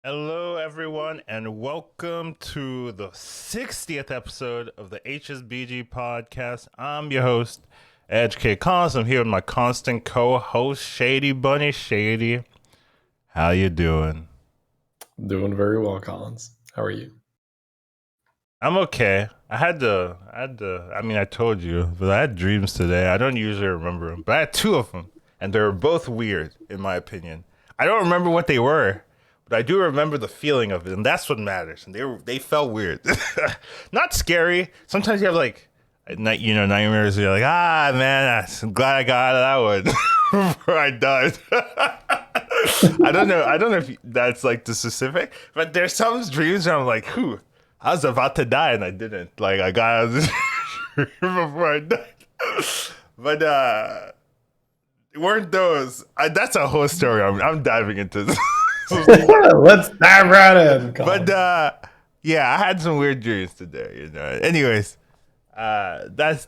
Hello, everyone, and welcome to the 60th episode of the HSBG podcast. I'm your host, Educatedcollins. I'm here with my constant co-host, Shadybunny. Shady, how you doing? Doing very well, Collins. How are you? I'm okay. I told you, but I had dreams today. I don't usually remember them, but I had two of them, and they were both weird, in my opinion. I don't remember what they were, but I do remember the feeling of it, and that's what matters. And they felt weird, not scary. Sometimes you have nightmares. You're like, man, I'm glad I got out of that one before I died. I don't know if that's like the specific, but there's some dreams where I'm like, I was about to die and I didn't. Like I got out of this before I died. But weren't those? That's a whole story. I'm diving into this. Let's dive right in. But I had some weird dreams today. Anyways, that's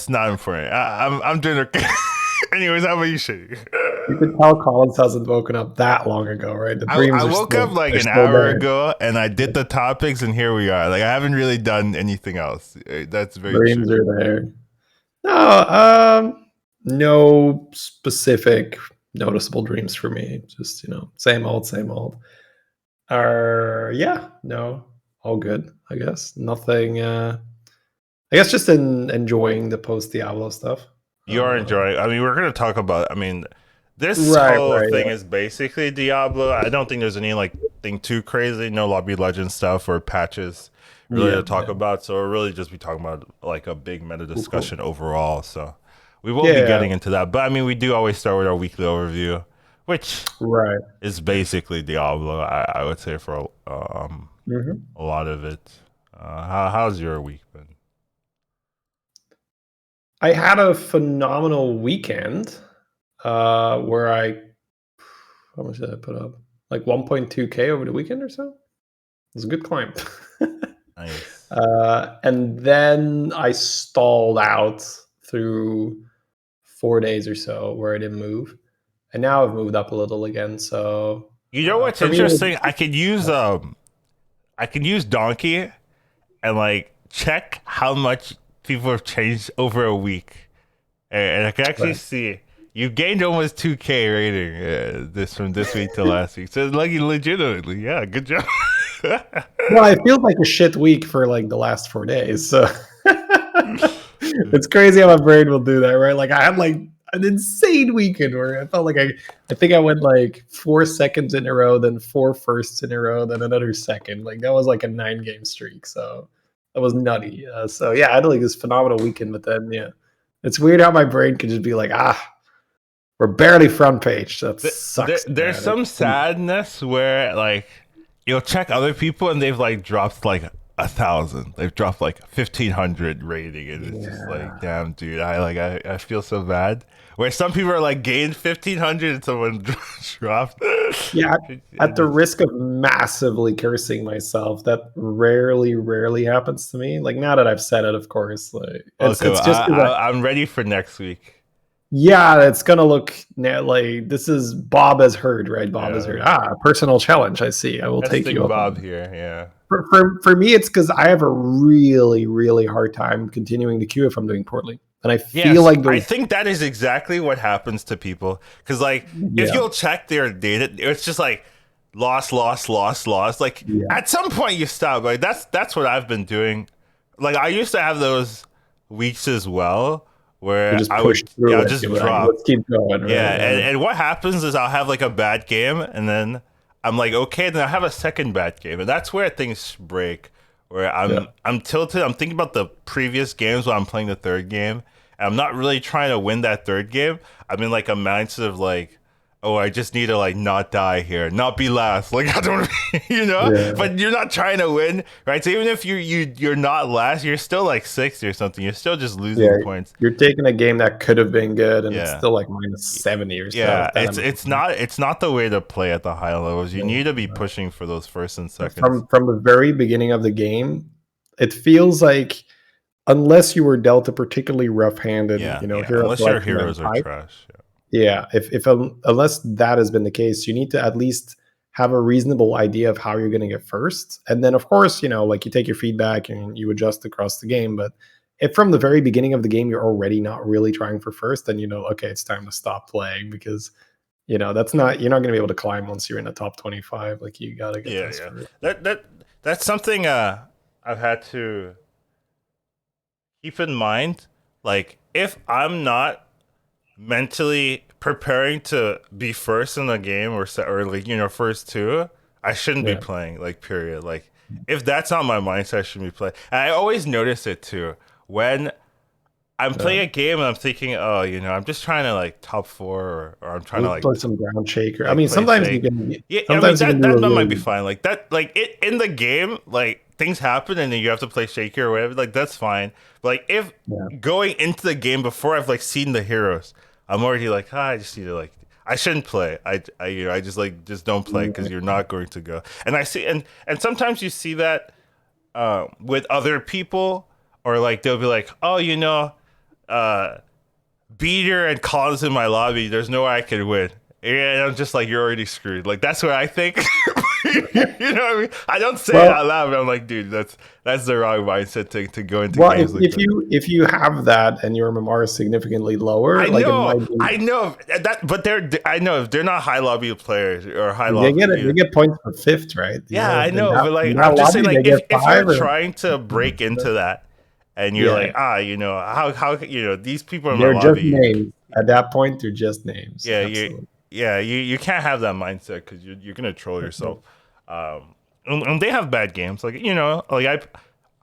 not important. I'm doing okay. Anyways, how about you, Shady? You can tell Collins hasn't woken up that long ago, right? The dreams I woke up like an hour ago, and I did the topics, and here we are. Like I haven't really done anything else. That's very dreams true. Are there. No, no specific noticeable dreams for me. Just same old. No, all good. I guess nothing. I guess just enjoying the post Diablo stuff. You're enjoying. I mean, we're going to talk about. I mean, this whole thing is basically Diablo. I don't think there's any thing too crazy. No lobby legend stuff or patches really to talk about. So we'll really just be talking about like a big meta discussion overall. So we will be getting into that. But I mean, we do always start with our weekly overview, which is basically Diablo. I would say for a lot of it. How's your week been? I had a phenomenal weekend where how much did I put up? Like 1.2K over the weekend or so. It was a good climb. Nice. And then I stalled out through 4 days or so where I didn't move. And now I've moved up a little again. So you know what's interesting? I could use Donkey and check how much people have changed over a week, and I can actually see you gained almost 2K rating from this week to last week. So legitimately, yeah, good job. Well, it feels like a shit week for the last 4 days. So it's crazy how my brain will do that, right? Like I had an insane weekend where I felt like I think I went 4 seconds in a row, then 4 firsts in a row, then another second. That was a 9-game streak. So that was nutty. I had this phenomenal weekend, but then it's weird how my brain could just be like, we're barely front page. That sucks. There's some sadness where you'll check other people and they've dropped 1,000. They've dropped 1,500 rating, and it's just damn, dude. I feel so bad. Where some people are gained 1,500 and someone dropped. Yeah, at the risk of massively cursing myself, that rarely happens to me. Now that I've said it, of course, it's just I'm ready for next week. Yeah, it's gonna look this is Bob has heard, right? Bob has heard. Personal challenge. I see. I will take you up. Bob here. Yeah. For me, it's because I have a really hard time continuing to queue if I'm doing poorly. And I feel I think that is exactly what happens to people. Because if you'll check their data, it's just loss. At some point you stop. That's what I've been doing. I used to have those weeks as well where I would just drop. Let's keep going. Right? And what happens is I'll have a bad game, and then I'm okay, then I have a second bad game, and that's where things break. Where I'm tilted. I'm thinking about the previous games when I'm playing the third game. And I'm not really trying to win that third game. I'm in a mindset of I just need to not die here, not be last. I don't, But you're not trying to win, right? So even if you're not last, you're still 6th or something. You're still just losing points. You're taking a game that could have been good, and it's still -70 or so. Yeah, it's not the way to play at the high levels. You need to be pushing for those first and seconds. From the very beginning of the game, it feels like unless you were dealt a particularly rough-handed, unless your heroes are trash. Yeah, if unless that has been the case, you need to at least have a reasonable idea of how you're going to get first. And then, of course, like you take your feedback and you adjust across the game. But if from the very beginning of the game you're already not really trying for first, then okay, it's time to stop playing, because that's not, you're not going to be able to climb once you're in the top 25. Like, you got to get those first. That's something I've had to keep in mind. Like, if I'm not mentally preparing to be first in the game, or like first two, I shouldn't be playing, like, period. Like, if that's not my mindset, I shouldn't be playing. And I always notice it too when I'm playing a game and I'm thinking, oh, I'm just trying to like top 4, or I'm trying to like play some ground shaker. Like, I mean, sometimes you can. Yeah, sometimes I mean, that might be fine. Like that, like in the game, like things happen and then you have to play shaker or whatever. Like, that's fine. But like, if going into the game before I've like seen the heroes, I'm already like, I just need to like, I shouldn't play. I just don't play, because you're not going to go. And I see, and sometimes you see that with other people, or like they'll be like, oh, Beater and Collins in my lobby, there's no way I can win. And I'm just like, you're already screwed. Like, that's what I think. You know what I mean? I don't say it out loud, but I'm like, dude, that's the wrong mindset to go into games like that. If you have that and your MMR is significantly lower, I know that, but I know if they're not high lobby players or high lobby, they get points for fifth, right? I know, but like, I'm just saying, like, if you're trying to break into that, and you're like, how these people in my lobby, just names. At that point, they're just names. Yeah, you can't have that mindset, because you're gonna troll yourself. And they have bad games, like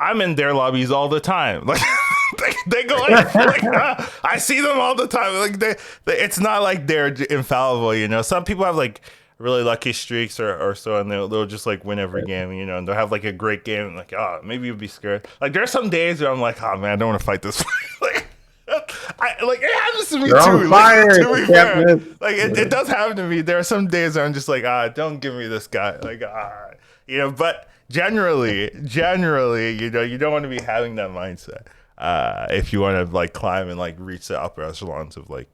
I'm in their lobbies all the time. Like they go like I see them all the time. Like they it's not like they're infallible. Some people have like really lucky streaks or so, and they'll just like win every game, and they'll have like a great game, and like, oh, maybe you'll be scared. Like, there's some days where I'm like, oh man, I don't want to fight this. Like, it happens to me too. Like, to be fair, like it does happen to me. There are some days where I'm just like, don't give me this guy. Like, but generally, you don't want to be having that mindset if you want to like climb and like reach the upper echelons of like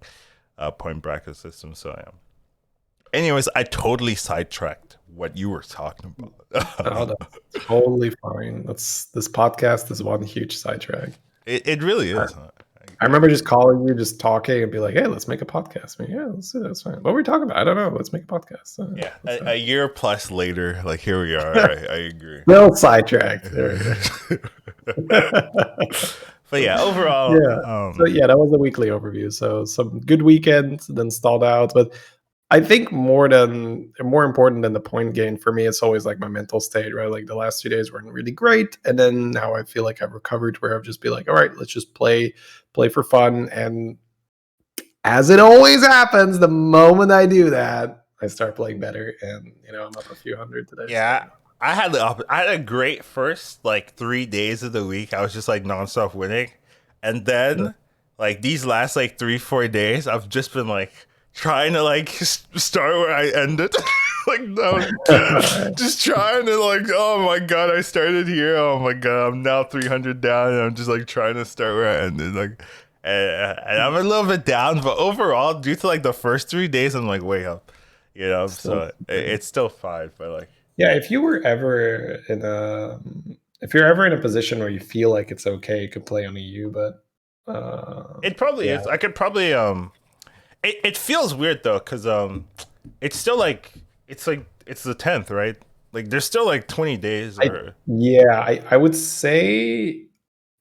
point bracket system. So anyways, I totally sidetracked what you were talking about. That's totally fine. This podcast is one huge sidetrack. It really is. Huh? I remember just calling you, just talking, and be like, "Hey, let's make a podcast." I mean, let's do that. That's fine. What were we talking about? I don't know. Let's make a podcast. A year plus later, like, here we are. I agree. Little sidetracked. But yeah, overall, so that was the weekly overview. So some good weekends, then stalled out, but I think more important than the point gain for me, it's always like my mental state, right? Like, the last 2 days weren't really great, and then now I feel like I've recovered, where I've just be like, all right, let's just play for fun. And as it always happens, the moment I do that, I start playing better, and I'm up a few hundred today. Yeah, so. I had a great first like 3 days of the week. I was just like nonstop winning, and then like these last like 3-4 days, I've just been like trying to like start where I ended. Like, no, just trying to like, oh my god, I started here. Oh my god, I'm now 300 down, and I'm just like trying to start where I ended. Like, and I'm a little bit down, but overall, due to like the first 3 days, I'm like way up. So it's still fine. But like, yeah, if you're ever in a position where you feel like it's okay, you could play on EU, but it probably is. I could probably It feels weird though, because it's still like it's the 10th, right? Like, there's still like 20 days. I would say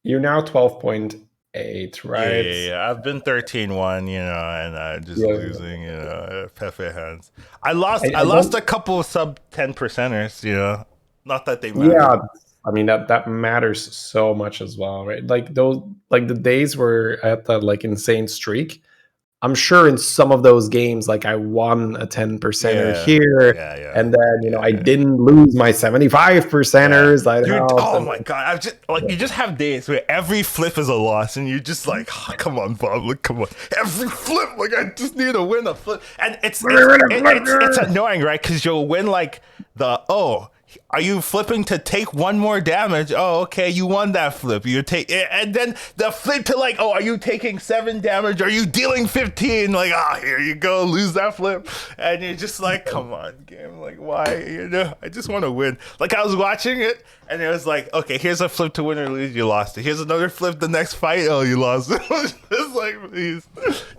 you're now 12.8, right? Yeah. I've been 13-1, and I'm just losing, Pepe hands. I lost a couple of sub 10%ers, not that they matter. Yeah, I mean that matters so much as well, right? Like those, like the days where I had that like insane streak, I'm sure in some of those games, like I won a 10%er here, and then I didn't lose my 75%ers. Oh my god! I've just like, you just have days where every flip is a loss, and you're just like, oh, come on, Bob, like, come on, every flip, like, I just need to win a flip, and it's annoying, right? Because you'll win like are you flipping to take one more damage? Oh, okay, you won that flip. You take, and then the flip to like, oh, are you taking 7 damage? Are you dealing 15? Like, oh, here you go, lose that flip, and you're just like, come on, game, like, why? You know, I just want to win. Like, I was watching it, and it was like, okay, here's a flip to win or lose, you lost it. Here's another flip, the next fight, oh, you lost it. Just like, please,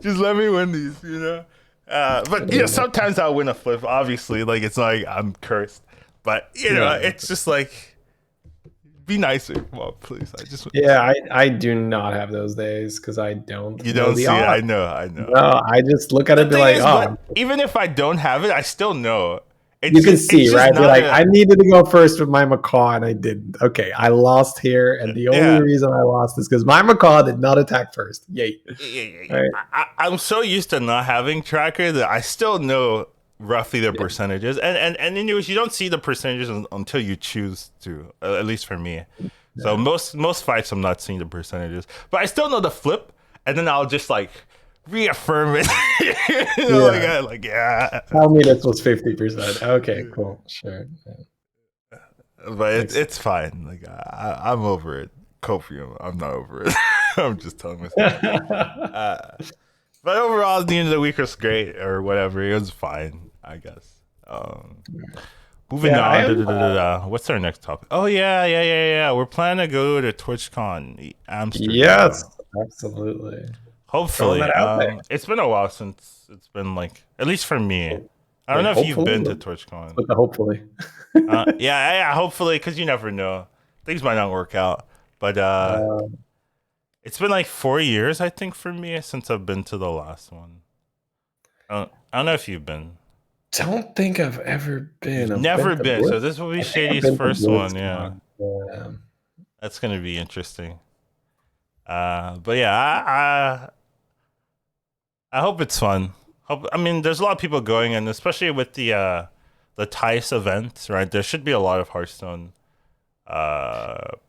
just let me win these, you know. But you know, sometimes I'll win a flip. Obviously, like it's not like I'm cursed, but you know, it's just like be nicer. Well, please, I do not have those days because I don't. You don't see it. I know. No, I just look at it and be like, but even if I don't have it, I still know. You can see, right? Be like, I needed to go first with my macaw, and I didn't. Okay, I lost here, and the only reason I lost is because my macaw did not attack first. Yay! Right? I'm so used to not having tracker that I still know roughly the percentages, and anyways, you don't see the percentages until you choose to. At least for me. So most fights, I'm not seeing the percentages, but I still know the flip, and then I'll just like reaffirm it. You know, like tell me this was 50%. Okay, cool, sure. But it's fine. Like I'm over it. Copium, I'm not over it. I'm just telling myself. But overall, the end of the week was great, or whatever. It was fine, I guess. Moving on. What's our next topic? Oh yeah. We're planning to go to Twitchcon Amsterdam. Yes, absolutely. Hopefully, it's been a while since it's been like, at least for me. I don't know if you've been to TwitchCon. But hopefully. Yeah, hopefully, because you never know. Things might not work out. But it's been like 4 years, I think, for me since I've been to the last one. I don't know if you've been. Don't think I've ever been. You've never been. So this will be Shady's first one. Yeah. That's going to be interesting. But yeah, I hope it's fun. I mean, there's a lot of people going, and especially with the TICE event, right? There should be a lot of Hearthstone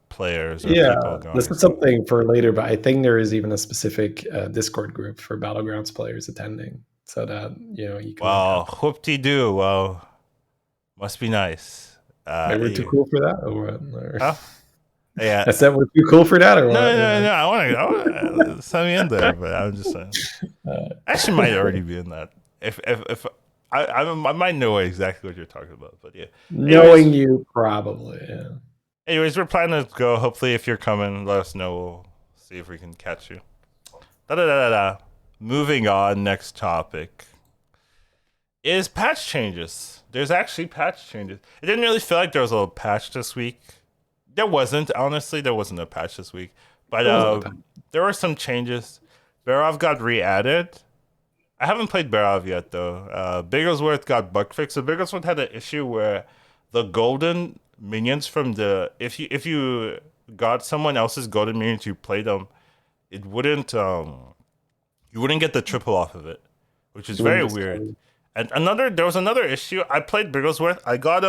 players. Or people going. This is something for later, but I think there is even a specific Discord group for Battlegrounds players attending, so that you can. Well, whoop-de-doo. Well, must be nice. Maybe we're too cool for that, or what? Or... Huh? Yeah, I said we're too cool for that, or what? No. I want to send me in there, but I'm just saying. I actually might already be in that. If I might know exactly what you're talking about, but yeah. Knowing you, probably. Yeah. Anyways, we're planning to go. Hopefully, if you're coming, let us know. We'll see if we can catch you. Moving on. Next topic is patch changes. There's actually patch changes. It didn't really feel like there was a patch this week. There wasn't, honestly. There wasn't a patch this week, but there were some changes. Barov got re-added. I haven't played Barov yet though. Bigglesworth got bug fixed. So Bigglesworth had an issue where the golden minions from the if you got someone else's golden minions, you play them, it wouldn't you wouldn't get the triple off of it, which is very weird. And there was another issue. I played Bigglesworth. I got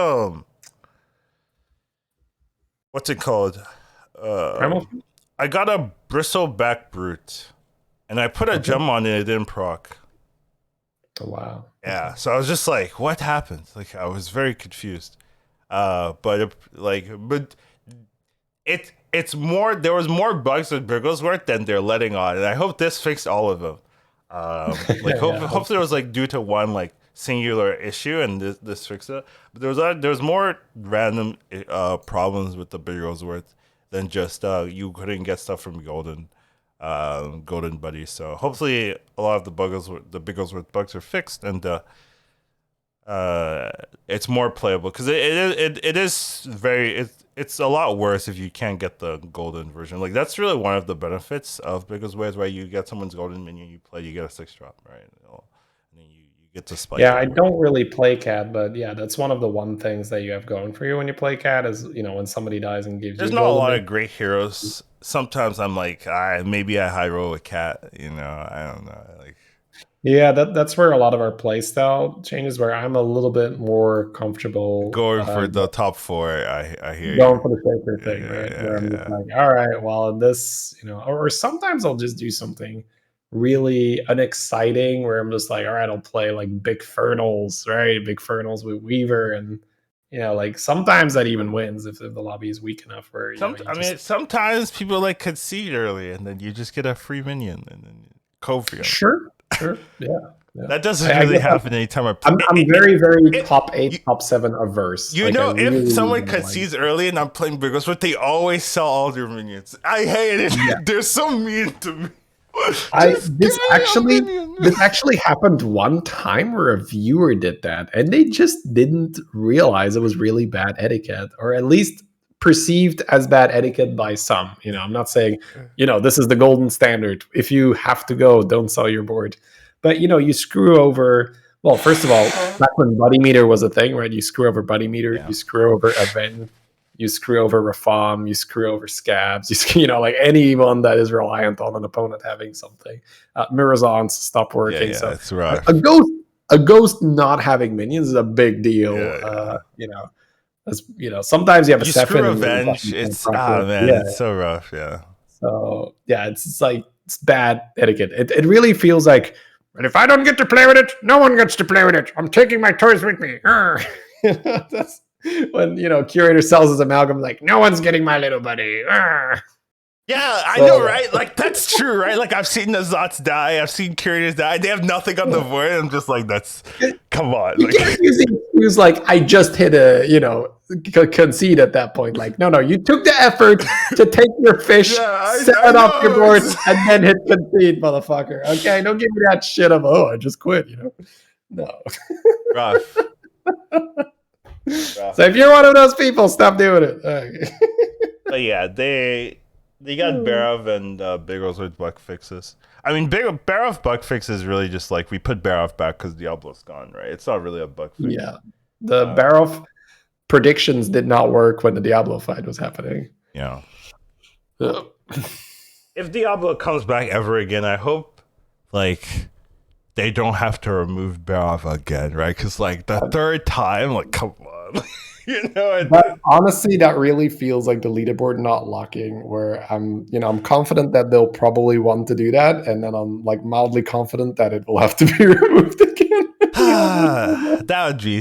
what's it called? I got a bristleback brute, and I put a gem on it. It didn't proc. Oh, wow. Yeah, so I was just like, "What happened?" Like, I was very confused. But it's more. There was more bugs with Bigglesworth than they're letting on, and I hope this fixed all of them. Hopefully it was like due to one like singular issue, and this fixed it. But there was more random problems with the Bigglesworth than just you couldn't get stuff from golden buddies. So hopefully a lot of the Bigglesworth bugs are fixed, and it's more playable, because it is very it's a lot worse if you can't get the golden version. Like, that's really one of the benefits of Bigglesworth, where you get someone's golden minion, you play, you get a 6-drop, right? And then you get to spike. Yeah, I don't really play cat, but yeah, that's one of the things that you have going for you when you play cat is, when somebody dies and gives There's you. There's not a lot of great heroes. Sometimes I'm like, maybe I high roll a cat. I don't know. Like. Yeah, that's where a lot of our play style changes, where I'm a little bit more comfortable going for the top 4. I hear going for the safer thing, right? Where I'm just like, all right, well, this, or sometimes I'll just do something really unexciting where I'm just like, all right, I'll play like big Fernals, right? Big Fernals with Weaver, and Like sometimes that even wins if the lobby is weak enough where sometimes people like concede early, and then you just get a free minion, and then Covrio. Sure, yeah. That doesn't really happen anytime I play. I'm very, very top 8, top 7 averse. If someone concedes early and I'm playing Bigos, but they always sell all their minions. I hate it. Yeah. They're so mean to me. This actually happened one time where a viewer did that, and they just didn't realize it was really bad etiquette, or at least perceived as bad etiquette by some. I'm not saying, this is the golden standard. If you have to go, don't sell your board. But you screw over. Well, first of all, back when Buddy Meter was a thing, right? You screw over Buddy Meter, you screw over Event, you screw over Reform, you screw over Scabs, like anyone that is reliant on an opponent having something. Mirrorons stop working. So that's right. A ghost not having minions is a big deal. Sometimes you have a Sephin. Revenge. It's it's so rough. Yeah. So it's like it's bad etiquette. It really feels like, and if I don't get to play with it, no one gets to play with it. I'm taking my toys with me. That's when curator sells his amalgam, like, no one's getting my little buddy. Yeah, I know, right? Like, that's true, right? Like, I've seen the Zots die, I've seen curators die. They have nothing on the void. I'm just like, come on. You can't use like, I just hit concede at that point. Like, no, you took the effort to take your fish, set it off your board, and then hit concede, motherfucker. Okay, don't give me that shit of, I just quit, No. Rough. So if you're one of those people, stop doing it. Right. But yeah, they got Barov and Bigos with bug fixes. I mean, Barov bug fix is really just like we put Barov back because Diablo's gone, right? It's not really a bug fix. Yeah, the Barov predictions did not work when the Diablo fight was happening. Yeah. If Diablo comes back ever again, I hope like they don't have to remove Barov again, right? Because like the third time, like come on. But honestly, that really feels like the leaderboard not locking, where I'm confident that they'll probably want to do that, and then I'm like mildly confident that it will have to be removed again. that would be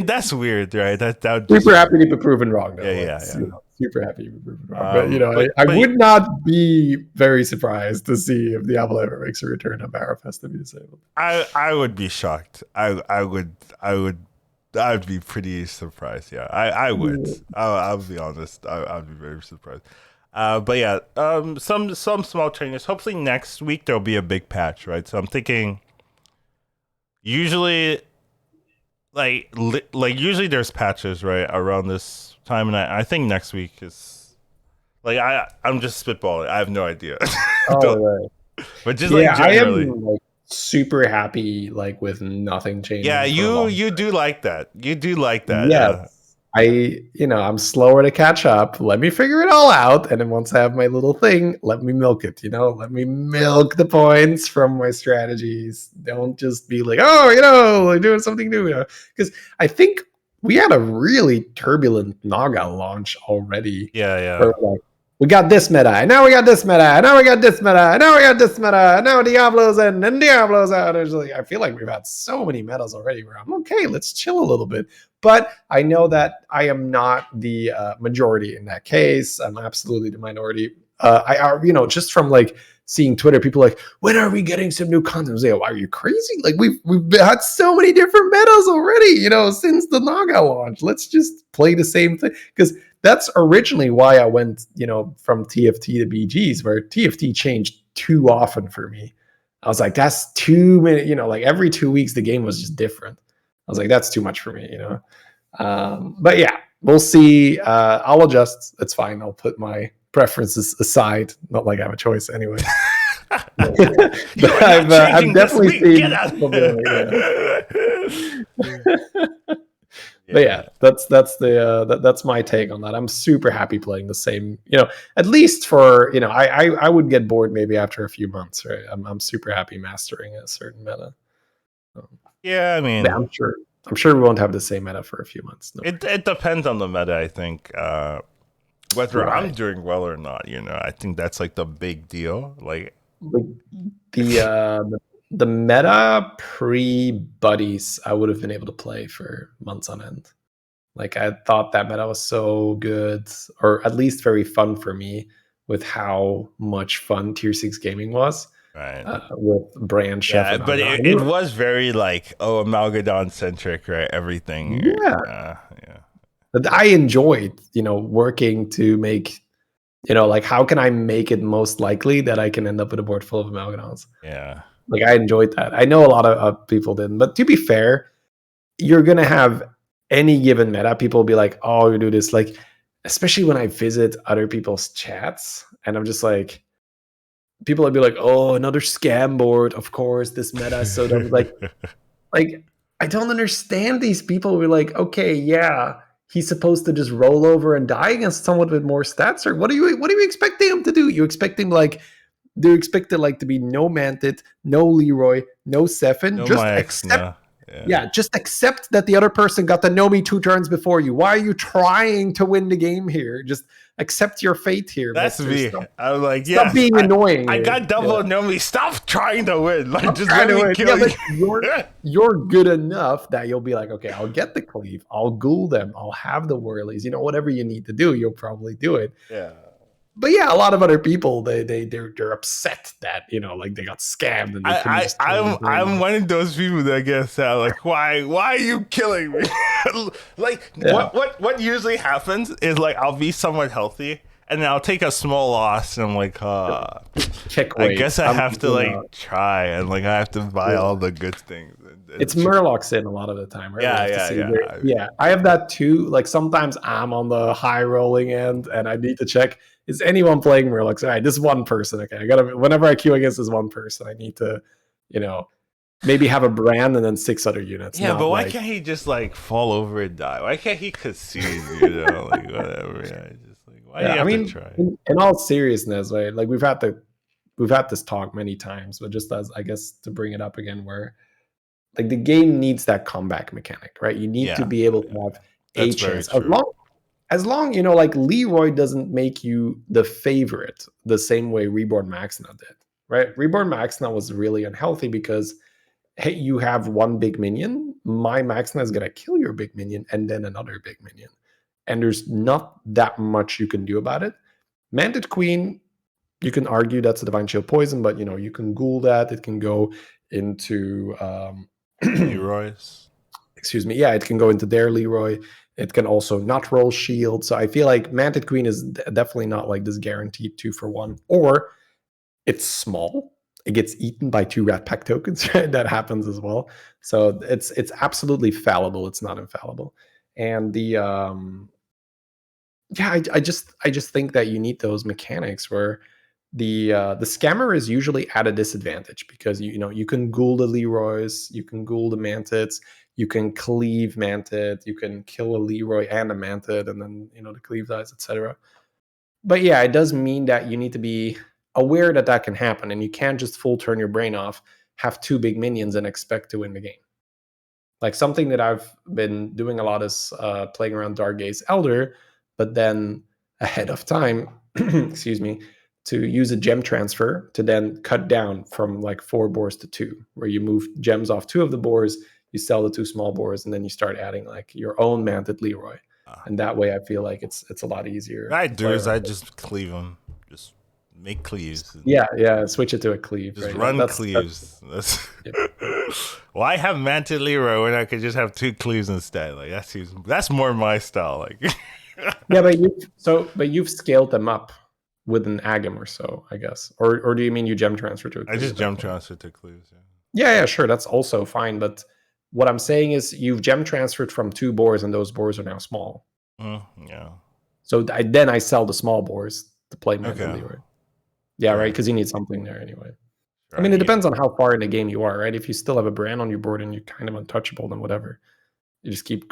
that's weird, right? That would be super happy to be proven wrong though. Yeah. Super happy to be proven wrong. But I would not be very surprised to see if Diablo ever makes a return and Barov has to be disabled. I would be shocked. I would be pretty surprised. Yeah, I would. I'll be honest. I'd be very surprised. But yeah, some small changes. Hopefully next week there'll be a big patch, right? So I'm thinking. Usually, usually there's patches right around this time, and I think next week is like I'm just spitballing. I have no idea. Right. But just like generally. I am like super happy with nothing changing. Yeah, you do like that. You do like that. Yeah. I'm slower to catch up. Let me figure it all out, and then once I have my little thing, let me milk it. Let me milk the points from my strategies. Don't just be like, we're doing something new. Because I think we had a really turbulent Naga launch already. Yeah. Where, we got this meta, and now we got this meta, and now we got this meta, and now we got this meta, and now Diablo's in, and Diablo's out. I feel like we've had so many metas already where I'm okay, let's chill a little bit. But I know that I am not the majority in that case. I'm absolutely the minority. Just from seeing Twitter, people when are we getting some new content? I was like, are you crazy? We've had so many different metas already, since the Naga launch. Let's just play the same thing. Because that's originally why I went, from TFT to BGs, where TFT changed too often for me. I was like, that's too many, every 2 weeks the game was just different. I was like, that's too much for me, But yeah, we'll see. I'll adjust. It's fine. I'll put my preferences aside. Not like I have a choice anyway. But I've definitely seen. But yeah, that's my take on that. I'm super happy playing the same, at least for, I would get bored maybe after a few months, right? I'm super happy mastering a certain meta. Yeah, I mean, I'm sure we won't have the same meta for a few months. No. It depends on the meta, I think. Whether I'm doing well or not, I think that's the big deal. The the meta pre-buddies, I would have been able to play for months on end. Like I thought that meta was so good, or at least very fun for me, with how much fun Tier 6 gaming was. Right. With Brand Chef Yeah, and but Malgadon. it was very like Malgadon centric, right? Everything. Yeah. Yeah. But I enjoyed, working to make, like how can I make it most likely that I can end up with a board full of Malgadons? Yeah. Like I enjoyed that. I know a lot of people didn't, but to be fair, you're gonna have any given meta. People will be like, "Oh, you do this," like especially when I visit other people's chats, and I'm just like, people will be like, "Oh, another scam board." Of course, this meta is so dumb. Like I don't understand these people who are like, okay, yeah, he's supposed to just roll over and die against someone with more stats, or what are you expecting him to do? You expect him like do you expect it like to be no Mantit, no Leroy, no Sefin? No, Just my ex, accept, no. yeah, just accept that the other person got to know me 2 turns before you. Why are you trying to win the game here? Just accept your fate here, That's mister. me. I was like, Stop yes, being annoying I here. got double Yeah. Nomi. Stop trying to win. Like, I'm just trying let to me win. kill Yeah, you. but you're good enough that you'll be like, okay, I'll get the cleave, I'll ghoul them, I'll have the whirlies, whatever you need to do, you'll probably do it. Yeah. But yeah, a lot of other people they're upset that like they got scammed and they couldn't just I'm one of those people that gets like, why are you killing me? Like Yeah. what usually happens is like I'll be somewhat healthy and then I'll take a small loss and I'm like, Check I weight. guess I have to like try and like I have to buy all the good things. It's Murloc's in a lot of the time, right? Yeah, We have to see yeah. I have that too. Like sometimes I'm on the high rolling end and I need to check, is anyone playing Murlocs? All right, this one person. Okay, I gotta, whenever I queue against this one person, I need to, maybe have a brand and then 6 other units. Yeah, Not but why like, can't he just like fall over and die? Why can't he concede? Like whatever. Yeah, just like why do yeah, you I have to mean, try? in all seriousness, right? Like we've had this talk many times, but just as I guess to bring it up again, where like the game needs that comeback mechanic, right? You need to Yeah, be able to have a that's very chance. true. As long, like Leroy doesn't make you the favorite the same way Reborn Maxna did, right? Reborn Maxna was really unhealthy because, hey, you have one big minion, my Maxna is gonna kill your big minion and then another big minion. And there's not that much you can do about it. Manted Queen, you can argue that's a Divine Shield poison, but you can ghoul that. It can go into Leroy's. excuse me, yeah, it can go into their Leroy. It can also not roll shield. So I feel like Manted Queen is definitely not like this guaranteed 2-for-1. Or it's small. It gets eaten by 2 Rat Pack tokens. That happens as well. So it's absolutely fallible. It's not infallible. And the yeah, I just think that you need those mechanics where the scammer is usually at a disadvantage because you can ghoul the Leroys, you can ghoul the Mantits, you can cleave Mantit, you can kill a Leroy and a Mantit, and then the cleave dies, etc. But yeah, it does mean that you need to be aware that that can happen, and you can't just full turn your brain off, have 2 big minions, and expect to win the game. Like something that I've been doing a lot is playing around Dark Gaze Elder, but then ahead of time, excuse me, to use a gem transfer to then cut down from like 4 boars to 2, where you move gems off 2 of the boars, you sell the 2 small boars, and then you start adding like your own Manted Leroy. And that way I feel like it's a lot easier. What I to do play is I around. just cleave them, just make cleaves. Yeah, switch it to a cleave. Just Right? run That's cleaves. That's yeah. why have Manted Leroy when I could just have 2 cleaves instead? Like that's more my style. Like Yeah, but you've scaled them up with an Agam or so, I guess. Or do you mean you gem transfer to a I cleave just at that jump point? transfer to cleaves. Yeah, sure, that's also fine. But what I'm saying is you've gem transferred from 2 boars, and those boars are now small. Yeah. So then I sell the small boars to play Manted Okay. Leroy. Yeah, right, Sure. because you need something there anyway. Sure, I I mean, it need depends it. on how far in the game you are, right? If you still have a brand on your board and you're kind of untouchable, then whatever. You just keep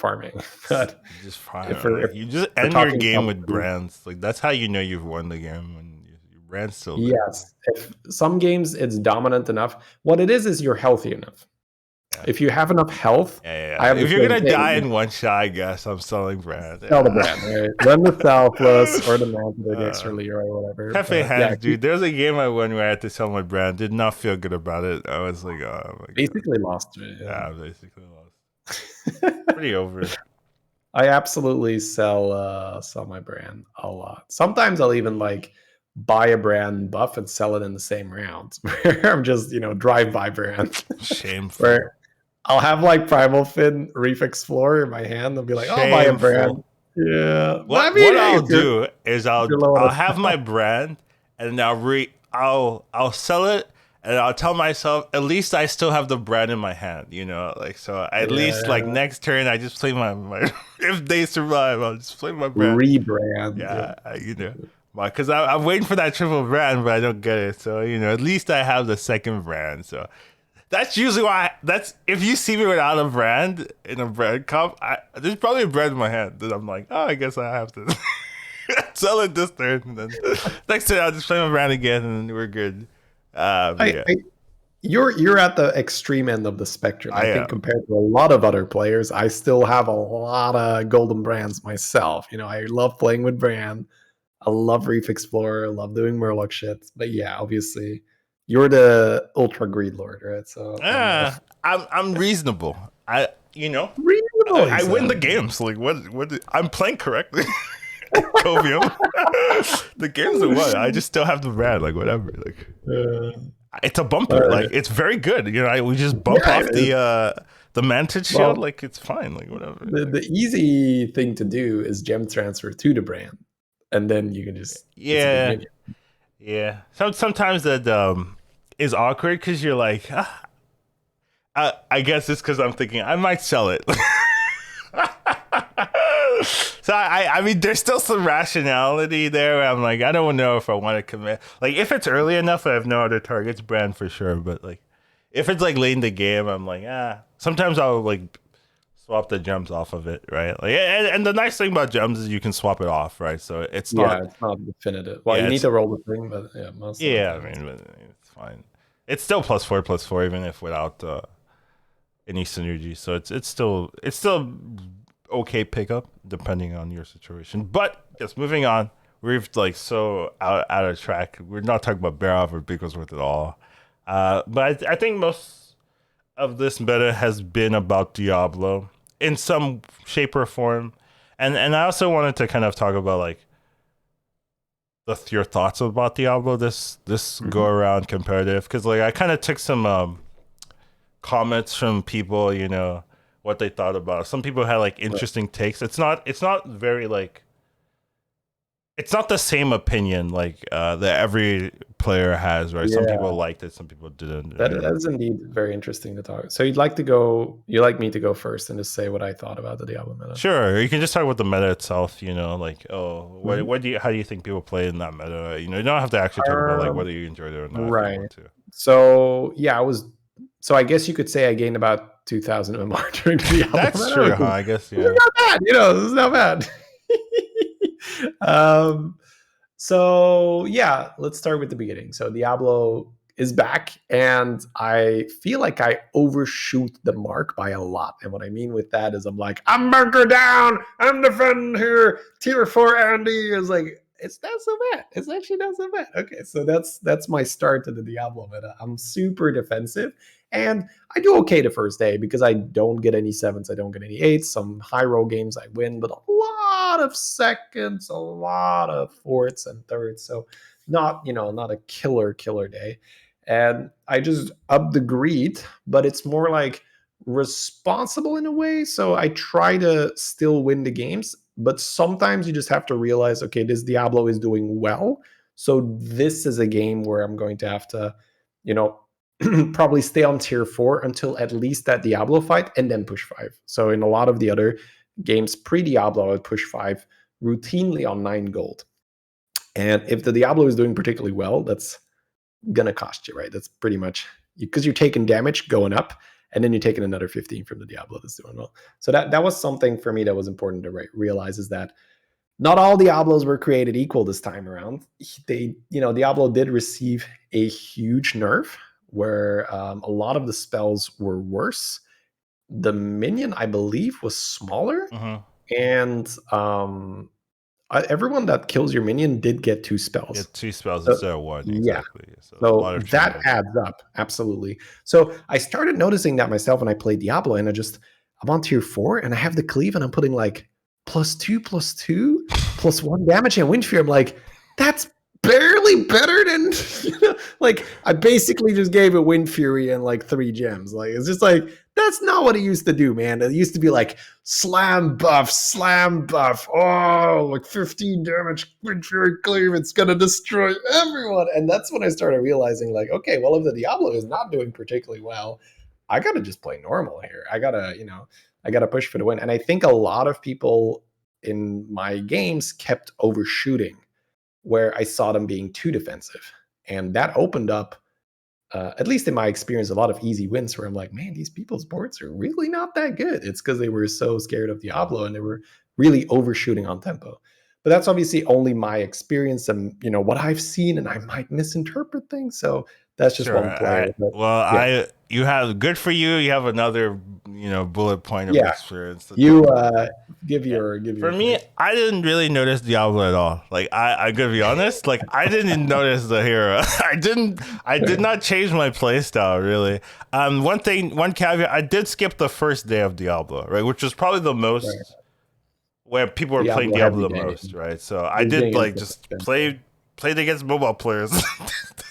farming. But Just if fine. we're, if Like you just we're end your talking game top with 2, brands. Like that's how you know you've won the game when your brand's still there. yes, if some games it's dominant enough. What it is you're healthy enough. If you have enough health, Yeah. If you're gonna die in one shot, I guess I'm selling brand. Sell the brand, right? Run the selfless or the mantle the extra leer or whatever. Cafe hands, dude. There's a game I won where I had to sell my brand. Did not feel good about it. I was like, oh my basically lost it. Yeah, basically lost. Pretty over. I absolutely sell my brand a lot. Sometimes I'll even like buy a brand buff and sell it in the same round. Where I'm just, drive-by brand. Shameful. Where I'll have like Primal Fin Reef Explorer in my hand. I'll be like, I'll buy a brand. Yeah. What I'll do is I'll have my brand and I'll sell it and I'll tell myself at least I still have the brand in my hand, so at least like next turn I just play my if they survive I'll just play my brand. Rebrand. Because I'm waiting for that triple brand but I don't get it, so at least I have the second brand. So that's usually why. That's if you see me without a brand in a brand comp, there's probably a brand in my hand that I'm like, oh, I guess I have to sell it this turn. And then next turn I'll just play my brand again, and we're good. You're at the extreme end of the spectrum. I think compared to a lot of other players, I still have a lot of golden brands myself. I love playing with brand. I love Reef Explorer. I love doing Murloc shit. But yeah, obviously. You're the ultra greed lord, right? So I'm reasonable. reasonable. I win the games. Like what? I'm playing correctly. Covium. The games are what? I just still have the brand. Like whatever. Like it's a bumper. Like it's very good. We just bump off the Mantis shield. Like it's fine. Like whatever. The easy thing to do is gem transfer to the brand, and then you can just Yeah. Sometimes that is awkward because you're like, I guess it's because I'm thinking I might sell it. So I mean, there's still some rationality there. Where I'm like, I don't know if I want to commit. Like if it's early enough, I have no other targets, brand for sure. But like if it's like late in the game, I'm like, Sometimes I'll like swap the gems off of it, right? Like, and the nice thing about gems is you can swap it off, right? So it's not definitive. Well, you need to roll the thing, but I mean, it's fine. It's still +4/+4, even if without any synergy. So it's still okay pickup depending on your situation. But just moving on, we've like so out of track. We're not talking about Barov or Bigglesworth at all. But I think most of this meta has been about Diablo in some shape or form, and I also wanted to kind of talk about like your thoughts about Diablo this go around competitive, because like I kind of took some comments from people, what they thought about it. Some people had like interesting takes. It's not very like it's not the same opinion like that every player has, right? Some people liked it, some people didn't. That is indeed very interesting to talk. So you'd like me to go first and just say what I thought about the Diablo meta? Sure, you can just talk about the meta itself. Like, how do you think people play in that meta? You don't have to actually talk about like whether you enjoyed it or not. Right. So I guess you could say I gained about 2,000 MMR during the Diablo That's meta. true, huh? I guess This is not bad. This is not bad. So yeah, let's start with the beginning. So Diablo is back, and I feel like I overshoot the mark by a lot. And what I mean with that is I'm like, I'm bunker down, I'm defending here, tier 4 Andy is like, it's not so bad. It's actually not so bad. Okay, so that's my start to the Diablo meta. I'm super defensive, and I do okay the first day because I don't get any 7s, I don't get any 8s. Some high roll games I win, but a lot of seconds, a lot of 4ths and 3rds. So not a killer day. And I just up the greed, but it's more like responsible in a way. So I try to still win the games, but sometimes you just have to realize, okay, this Diablo is doing well. So this is a game where I'm going to have to, probably stay on tier 4 until at least that Diablo fight and then push 5. So in a lot of the other games pre-Diablo, I would push 5 routinely on 9 gold. And if the Diablo is doing particularly well, that's gonna cost you, right? That's pretty much because you're taking damage going up, and then you're taking another 15 from the Diablo that's doing well. So that was something for me that was important to realize, is that not all Diablos were created equal this time around. Diablo did receive a huge nerf where a lot of the spells were worse. the minion, I believe, was smaller, Mm-hmm. and everyone that kills your minion did get 2 spells. Get 2 spells So, instead of 1, yeah. exactly. So a lot So of that changes. adds up, absolutely. So I started noticing that myself when I play Diablo, and I'm on tier 4, and I have the cleave, and I'm putting like +2/+2 +1 damage and Wind Fear. I'm like, that's barely better than like I basically just gave it Wind Fury and like 3 gems. Like it's just like that's not what it used to do, man. It used to be like slam buff. Oh, like 15 damage, Wind Fury Cleave. It's gonna destroy everyone. And that's when I started realizing, like, okay, well, if the Diablo is not doing particularly well, I gotta just play normal here. I gotta push for the win. And I think a lot of people in my games kept overshooting, where I saw them being too defensive, and that opened up at least in my experience, a lot of easy wins where I'm like, man, these people's boards are really not that good. It's because they were so scared of Diablo and they were really overshooting on tempo. But that's obviously only my experience and what I've seen, and I might misinterpret things. So that's just Sure. one player. But yeah, You have good for you. You have another, bullet point of yeah. experience to You talk about. Yeah. give For your me, take. I didn't really notice Diablo at all. Like I gotta be honest. Like I didn't notice the hero. I did not change my playstyle really. One caveat, I did skip the first day of Diablo, right? Which was probably the Right. most where people were playing Diablo heavy Diablo the game. most, right? So I This did game is like just played against mobile players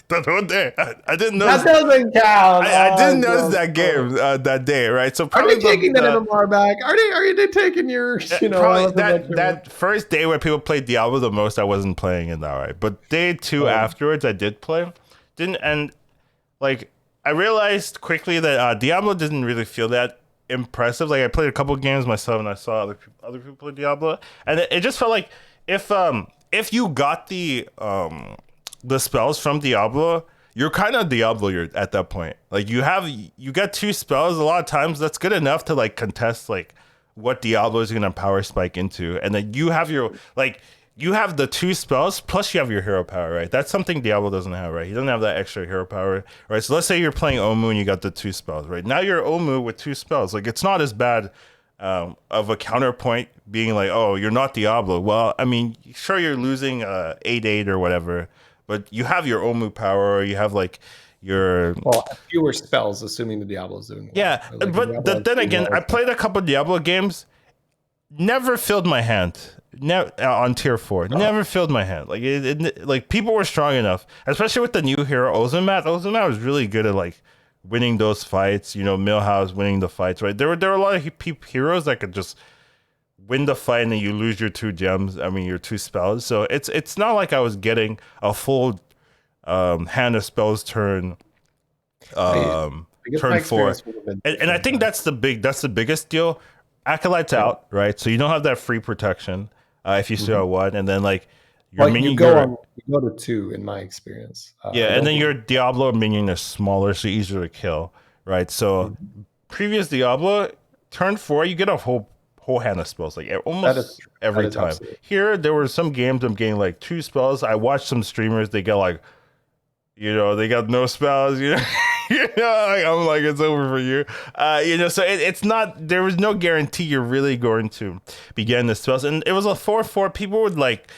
the whole day. I didn't that notice. doesn't count. I didn't notice So that game that day, right? So are probably they taking that MMR back? Are they taking your probably elephant lecture? that first day where people played Diablo the most, I wasn't playing it that right. But day 2 afterwards, I did play. Didn't and like I realized quickly that Diablo didn't really feel that impressive. Like I played a couple games myself, and I saw other people play Diablo, and it just felt like if you got the spells from Diablo, you're kind of Diablo. You're at that point. Like you got 2 spells. A lot of times that's good enough to like contest like what Diablo is gonna power spike into, and then you have your like you have the 2 spells plus you have your hero power, right? That's something Diablo doesn't have, right? He doesn't have that extra hero power, right? So let's say you're playing Omu and you got the 2 spells, right? Now you're Omu with 2 spells. Like it's not as bad of a counterpoint being like, oh, you're not Diablo. Well, I mean, sure you're losing 8/8 or whatever, but you have your Omu power, or you have like your Fewer spells, assuming the Diablo is doing well. yeah. Like Then again, I played a couple Diablo games. Never filled my hand. Never on tier 4. Never filled my hand. Like like people were strong enough, especially with the new hero Ozumat. Ozumat was really good at like winning those fights. Millhouse winning the fights. Right? There were a lot of heroes that could just win the fight and then you lose your 2 gems. I mean your 2 spells. So it's not like I was getting a full hand of spells turn. I guess my Turn 4, experience would have been and I think that's the biggest deal. Acolyte's out, right? So you don't have that free protection if you still have 1, and then like your minion, you go to 2 in my experience. and then your Diablo minion is smaller, so easier to kill, right? So previous Diablo, turn 4, you get a whole hand of spells, like almost every time. Absolutely. Here, there were some games I'm getting like 2 spells. I watched some streamers; they get like, they got no spells, I'm like, it's over for you. So it's not, there was no guarantee you're really going to be getting the spells. And it was a 4/4. People would like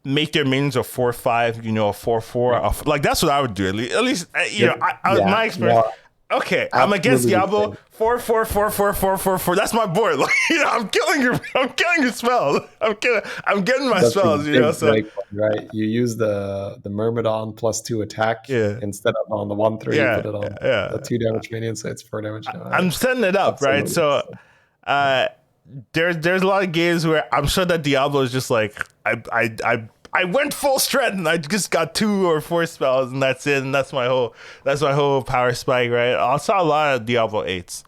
make their minions a 4/5, a 4/4. Like that's what I would do. At least my experience. Okay, I'm against Diablo. 4/4/4/4/4/4/4. That's my board. Like I'm killing your spells. I'm getting my spells. So right. You use the Myrmidon +2 attack instead of on the 1/3. You put it on the 2 damage minion, so it's 4 damage. I'm setting it up, right? So there's a lot of games where I'm sure that Diablo is just like I went full strength and I just got 2 or 4 spells and that's it, and that's my whole power spike, right? I saw a lot of Diablo 8s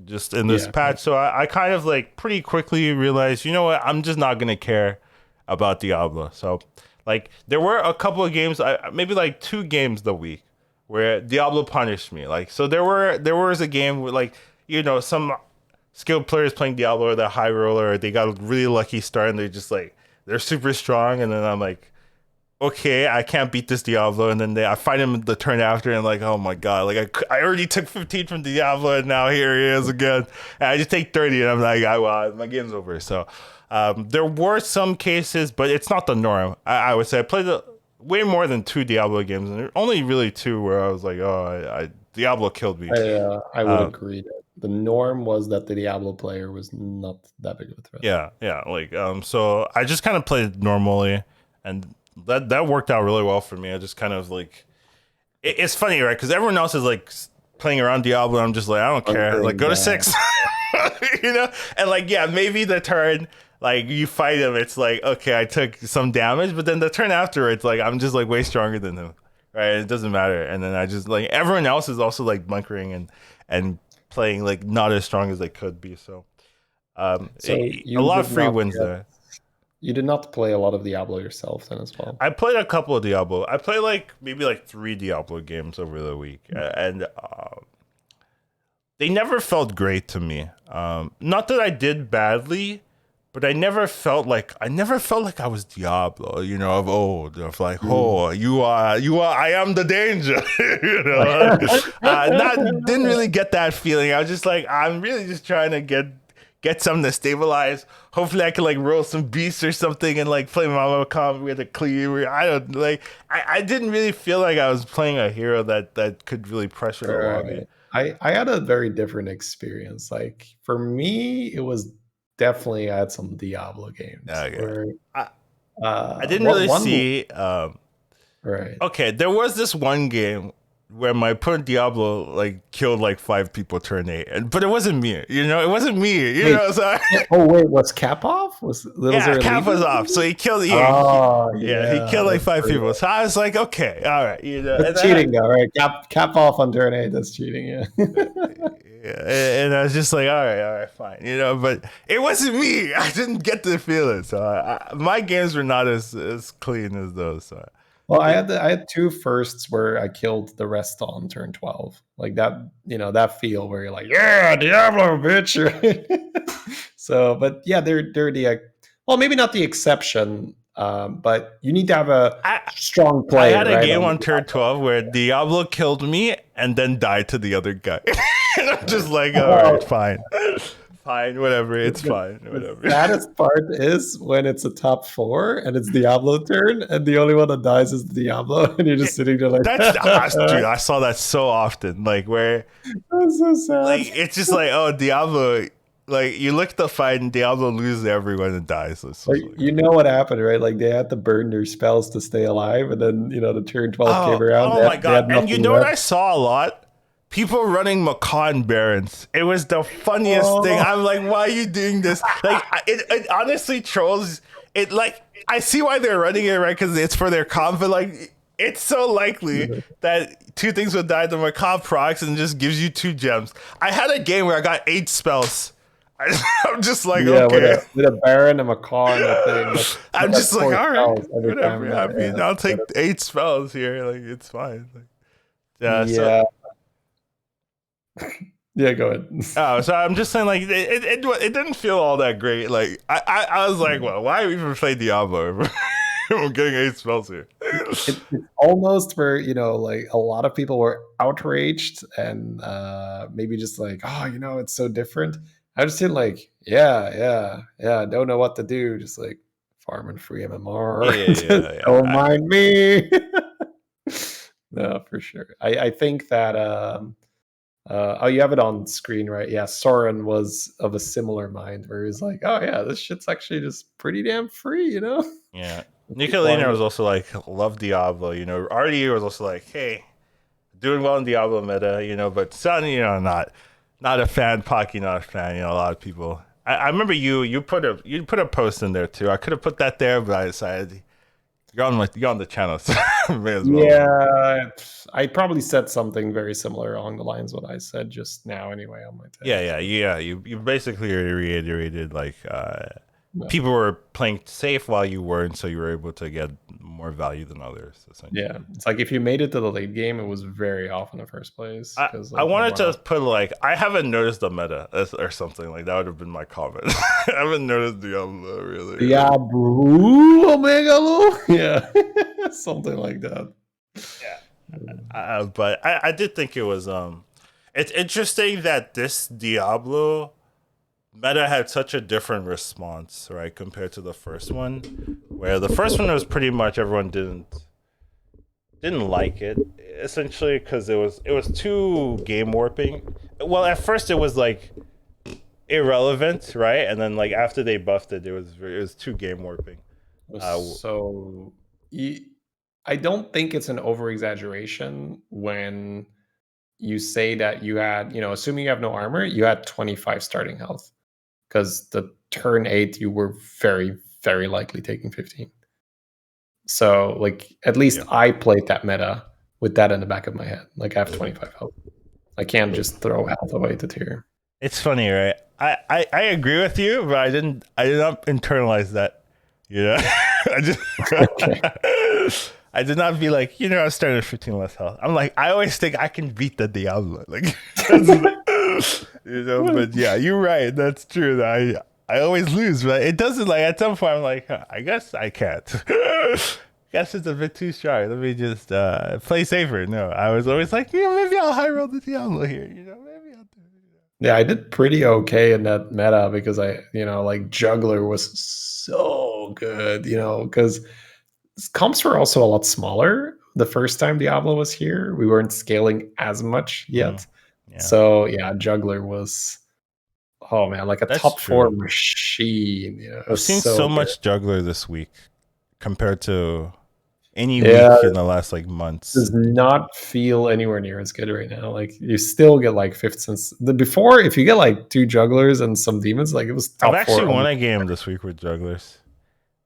just in this patch, so I kind of like pretty quickly realized, you know what, I'm just not gonna care about Diablo. So like there were a couple of games, maybe like 2 games the week where Diablo punished me. Like so there was a game where like some skilled players playing Diablo, or the high roller, they got a really lucky start and they're super strong, and then I'm like, okay, I can't beat this Diablo, and then I find him the turn after, and like, oh my god, like I already took 15 from Diablo, and now here he is again, and I just take 30, and I'm like, well, my game's over. So there were some cases, but it's not the norm. I would say I played way more than 2 Diablo games, and there are only really 2 where I was like, oh, Diablo killed me. I would agree that the norm was that the Diablo player was not that big of a threat. Yeah, like so I just kind of played normally, and that worked out really well for me. I just kind of like it's funny, right? Because everyone else is like playing around Diablo. I'm just like, I don't care. Like, go to 6, you know? And like, yeah, maybe the turn, like you fight him, it's like, okay, I took some damage, but then the turn after, it's like I'm just like way stronger than him, right? It doesn't matter. And then I just like everyone else is also like bunkering and playing like not as strong as they could be. So, a lot of free wins there. You did not play a lot of Diablo yourself then as well. I played a couple of Diablo. I played like maybe like 3 Diablo games over the week, and they never felt great to me. Not that I did badly, but I never felt like I was Diablo, you know, of old, of like, oh, you are, I am the danger, you know. Didn't really get that feeling. I was just like, I'm really just trying to get something to stabilize. Hopefully I can like roll some beasts or something and like play my comp with a cleaver. I didn't really feel like I was playing a hero that could really pressure the lobby. I had a very different experience. Like for me, it was definitely I had some Diablo games where I didn't really see right. Okay, there was this one game where my opponent Diablo like killed like 5 people turn 8, but it wasn't me. You know, it wasn't me. You know, so was Cap off? Cap was off. So he killed. He killed like 5 people. So I was like, okay, all right, you know, that's cheating, though, right? Cap off on turn 8. That's cheating, yeah. And I was just like, all right, fine, you know. But it wasn't me. I didn't get the feeling. So my games were not as clean as those. So. Well, I had 2 firsts where I killed the rest on turn 12. Like that, you know, that feel where you're like, yeah, Diablo, bitch. So, but yeah, they're the well, maybe not the exception, but you need to have a strong player. I had a game on turn 12 where Diablo killed me and then died to the other guy. And I'm just like, all right, fine. Fine, whatever. It's fine. Whatever. The saddest part is when it's a top 4 and it's Diablo turn, and the only one that dies is Diablo, and you're just sitting there like, dude, I saw that so often. Like where that's so sad. Like it's just like, oh, Diablo. Like you look at the fight and Diablo loses everyone and dies. Like, you know what happened, right? Like they had to burn their spells to stay alive, and then you know the turn 12 came around. Oh my god! And you know what I saw a lot? People running Macan Barons. It was the funniest thing. I'm like, why are you doing this? Like, it honestly trolls. It like, I see why they're running it, right? Because it's for their comp, but like, it's so likely that 2 things would die. The Macaw procs and just gives you 2 gems. I had a game where I got 8 spells. I'm just like, okay. With a Baron, a Macaw, and a thing. I'm just like, all right, whatever. I mean, I'll take 8 spells here. Like, it's fine. Like, yeah. So, yeah, go ahead. So I'm just saying, like, it didn't feel all that great. Like, I was like, well, why even play Diablo? I'm getting 8 spells here. It's almost where, you know, like a lot of people were outraged and maybe just like, oh, you know, it's so different. I just did like, yeah, don't know what to do. Just like farming free MMR. Don't mind me. No, for sure. I think that you have it on screen, right? Yeah, Soren was of a similar mind where he was like, oh yeah, this shit's actually just pretty damn free, you know? Yeah. Nicolina was also like, love Diablo, you know. RD was also like, hey, doing well in Diablo meta, you know, but Sun, you know, not a fan, Pocky not a fan, you know, a lot of people. I remember you put a post in there too. I could have put that there, but I decided you're on the channel, so may as well. Yeah, I probably said something very similar along the lines of what I said just now anyway on my take. Yeah. You basically reiterated like people were playing safe while you weren't, so you were able to get more value than others. Essentially. Yeah, it's like if you made it to the late game, it was very off in the first place. I, Because I like wanted everyone to put like I haven't noticed the meta or something like that would have been my comment. I haven't noticed Diablo really. Diablo Omega, yeah, something like that. Yeah, but I did think it was it's interesting that this Diablo meta had such a different response, right, compared to the first one, where the first one was pretty much everyone didn't like it essentially because it was too game warping. Well, at first it was like irrelevant, right, and then like after they buffed it, it was too game warping. So I don't think it's an over exaggeration when you say that you had, assuming you have no armor, you had 25 starting health, because the turn 8 you were very, very likely taking 15. So like at least Yeah. I played that meta with that in the back of my head. Like I have 25 health. I can't just throw health away to tier. It's funny, right? I agree with you, but I did not internalize that. You know, I just I did not be like, I started with 15 less health. I'm like, I always think I can beat the Diablo, like, But yeah, you're right. That's true. That I always lose, but it doesn't. Like at some point, I'm like, I guess I can't. Guess it's a bit too strong. Let me just play safer. No, I was always like, maybe I'll high roll the Diablo here. Maybe I'll do it. Yeah, I did pretty okay in that meta because like Juggler was so good, because comps were also a lot smaller. The first time Diablo was here, we weren't scaling as much yet. Yeah. So yeah, Juggler was, oh man, like a That's top true. 4 machine. I've seen so much Juggler this week compared to any week in the last like months. Does not feel anywhere near as good right now. Like you still get like fifth since the before. If you get like 2 jugglers and some demons, like it was top 4. I've actually won a game this week with jugglers.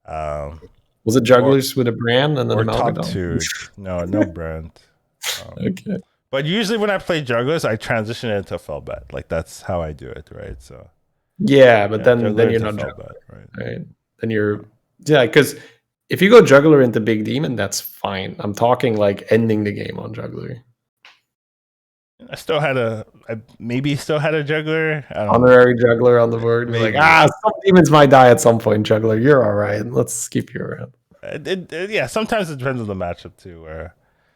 Was it jugglers with a brand and then or top 2? No brand. Okay. But usually when I play jugglers, I transition it into Fellbat. Like that's how I do it, right? So yeah, but then you're not Fellbat, right? Then you're because if you go juggler into big demon, that's fine. I'm talking like ending the game on juggler. I maybe still had a juggler. Honorary juggler on the board. Like, some demons might die at some point, juggler. You're all right. Let's keep you around. Yeah, sometimes it depends on the matchup too. Where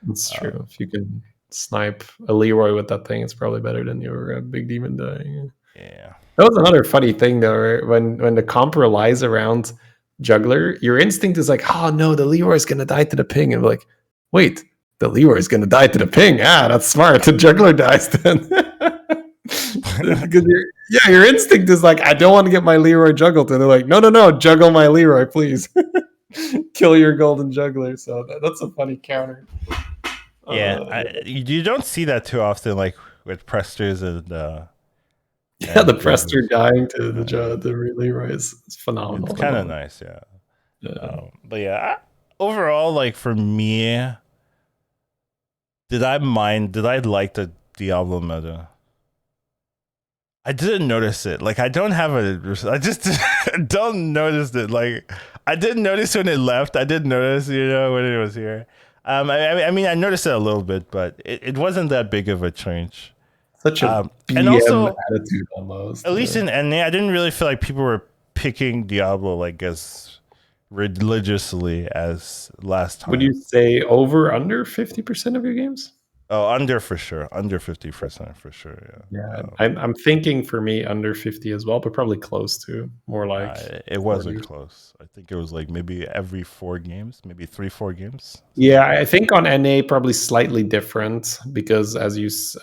it's true. If you can snipe a Leroy with that thing, it's probably better than your big demon dying. Yeah. That was another funny thing though, right? When the comp relies around juggler, your instinct is like, oh no, the Leroy's gonna die to the ping, and we're like, wait, the Leroy's gonna die to the ping. That's smart. The juggler dies then. Because your instinct is like, I don't want to get my Leroy juggled, and they're like, no, juggle my Leroy, please. Kill your golden juggler. So that's a funny counter. Yeah, you don't see that too often, like with Presters and the Prester dying to the Leroy is phenomenal. It's kind of nice, yeah. But yeah, overall, like for me, did I like the Diablo meta? I didn't notice it. Like I just don't notice it. Like I didn't notice when it left. I didn't notice, when it was here. I mean, I noticed it a little bit, but it wasn't that big of a change. Such a BM and also, attitude almost. At least in NA, I didn't really feel like people were picking Diablo like as religiously as last time. Would you say under 50% of your games? Oh, under for sure. Under 50% for sure. Yeah. I'm thinking for me under 50 as well, but probably close to more like. It wasn't close. I think it was like maybe every 4 games, maybe 3-4 games. Yeah, I think on NA probably slightly different because I guess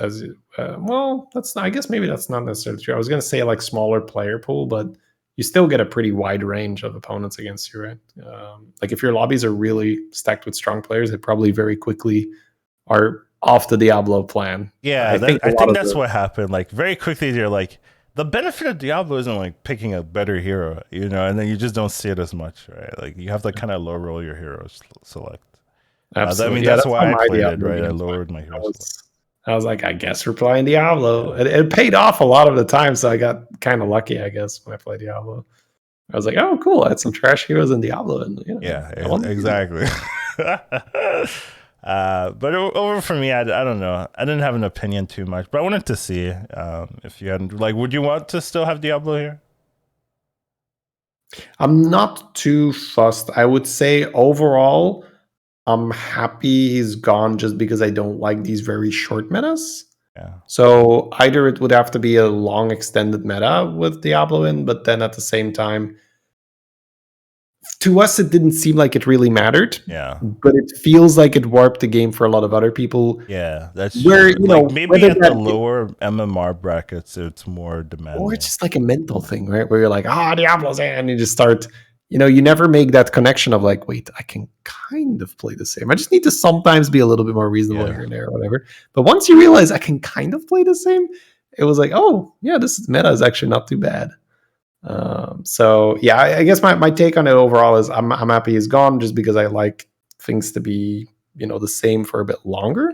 maybe that's not necessarily true. I was going to say like smaller player pool, but you still get a pretty wide range of opponents against you, right? Like if your lobbies are really stacked with strong players, they probably very quickly are off the Diablo plan. Yeah, I think that's what happened. Like very quickly, you're like, the benefit of Diablo isn't like picking a better hero, and then you just don't see it as much, right? Like you have to kind of low roll your heroes select. Absolutely. That's why I played it, right? I lowered my hero select. I was like, I guess we're playing Diablo. It paid off a lot of the time, so I got kind of lucky, I guess, when I played Diablo. I was like, oh, cool. I had some trash heroes in Diablo. And, yeah, exactly. But over for me, I don't know. I didn't have an opinion too much, but I wanted to see if you had like, would you want to still have Diablo here? I'm not too fussed. I would say overall, I'm happy he's gone just because I don't like these very short metas. Yeah, So either it would have to be a long extended meta with Diablo in, but then at the same time, to us it didn't seem like it really mattered. yeah, But it feels like it warped the game for a lot of other people. yeah. That's Where true. Like maybe whether at the that lower MMR brackets, it's more or it's demanding. just like a mental thing, right? Where you're like, Diablo's in, and you just start, you never make that connection of like, wait, I can kind of play the same. I just need to sometimes be a little bit more reasonable Yeah. here and there or whatever. But once you realize I can kind of play the same, it was like, oh, yeah, this meta is actually not too bad. So yeah, I guess my take on it overall is I'm happy he's gone just because I like things to be, the same for a bit longer,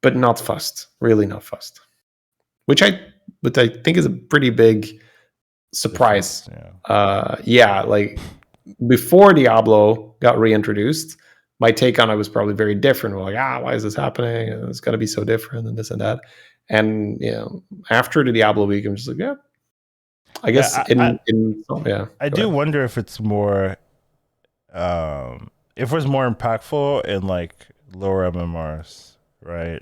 but not fussed, really not fussed. Which I think is a pretty big surprise. Difference, yeah. Yeah, like before Diablo got reintroduced, my take on it was probably very different. We're like, why is this happening? It's got to be so different and this and that. And after the Diablo week, I'm just like, yeah, I guess I do wonder if it's more, if it was more impactful in like lower MMRs, right?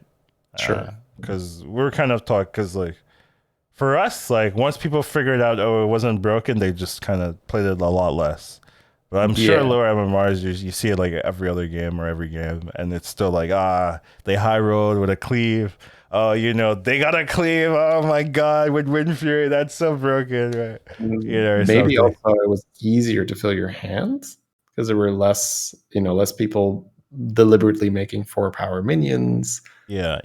Sure. Because we're kind of because like for us, like once people figured out, oh, it wasn't broken, they just kind of played it a lot less. But I'm sure lower MMRs, you see it like every other game or every game, and it's still like, they high rolled with a cleave. Oh, they got a cleave. Oh my God, with Wind Fury, that's so broken, right? Maybe also it was easier to fill your hands because there were less people deliberately making 4-power minions. Yeah.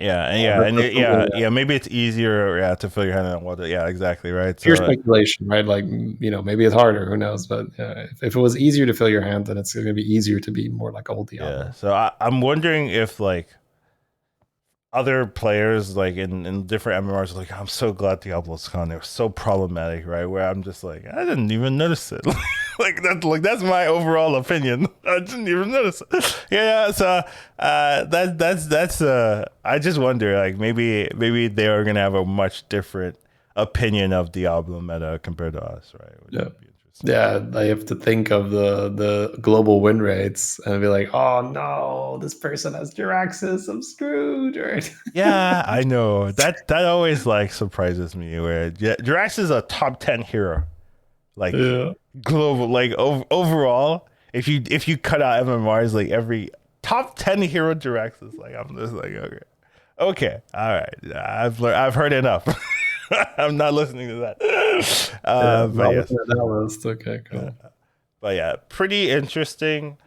Maybe it's easier, to fill your hand on water. Yeah, exactly, right. Pure speculation, right? Like, maybe it's harder. Who knows? But if it was easier to fill your hand, then it's going to be easier to be more like old Diablo. Yeah. So I'm wondering if like other players like in different MMRs are like, I'm so glad Diablo's gone. They were so problematic, right? Where I'm just like, I didn't even notice it. That's my overall opinion. I didn't even notice it. Yeah. So that's I just wonder, like maybe they are gonna have a much different opinion of Diablo meta compared to us, right? Which would be interesting. Yeah, I have to think of the global win rates and be like, oh no, this person has Jiraxis, I'm screwed, right? Yeah, I know. That always like surprises me. Where Jiraxis is a top 10 hero, like global, like overall. If you cut out MMRs, like every top 10 hero Jiraxis, like I'm just like, okay, all right, I've heard enough. I'm not listening to that. But yes. That list. Okay, cool. But yeah, pretty interesting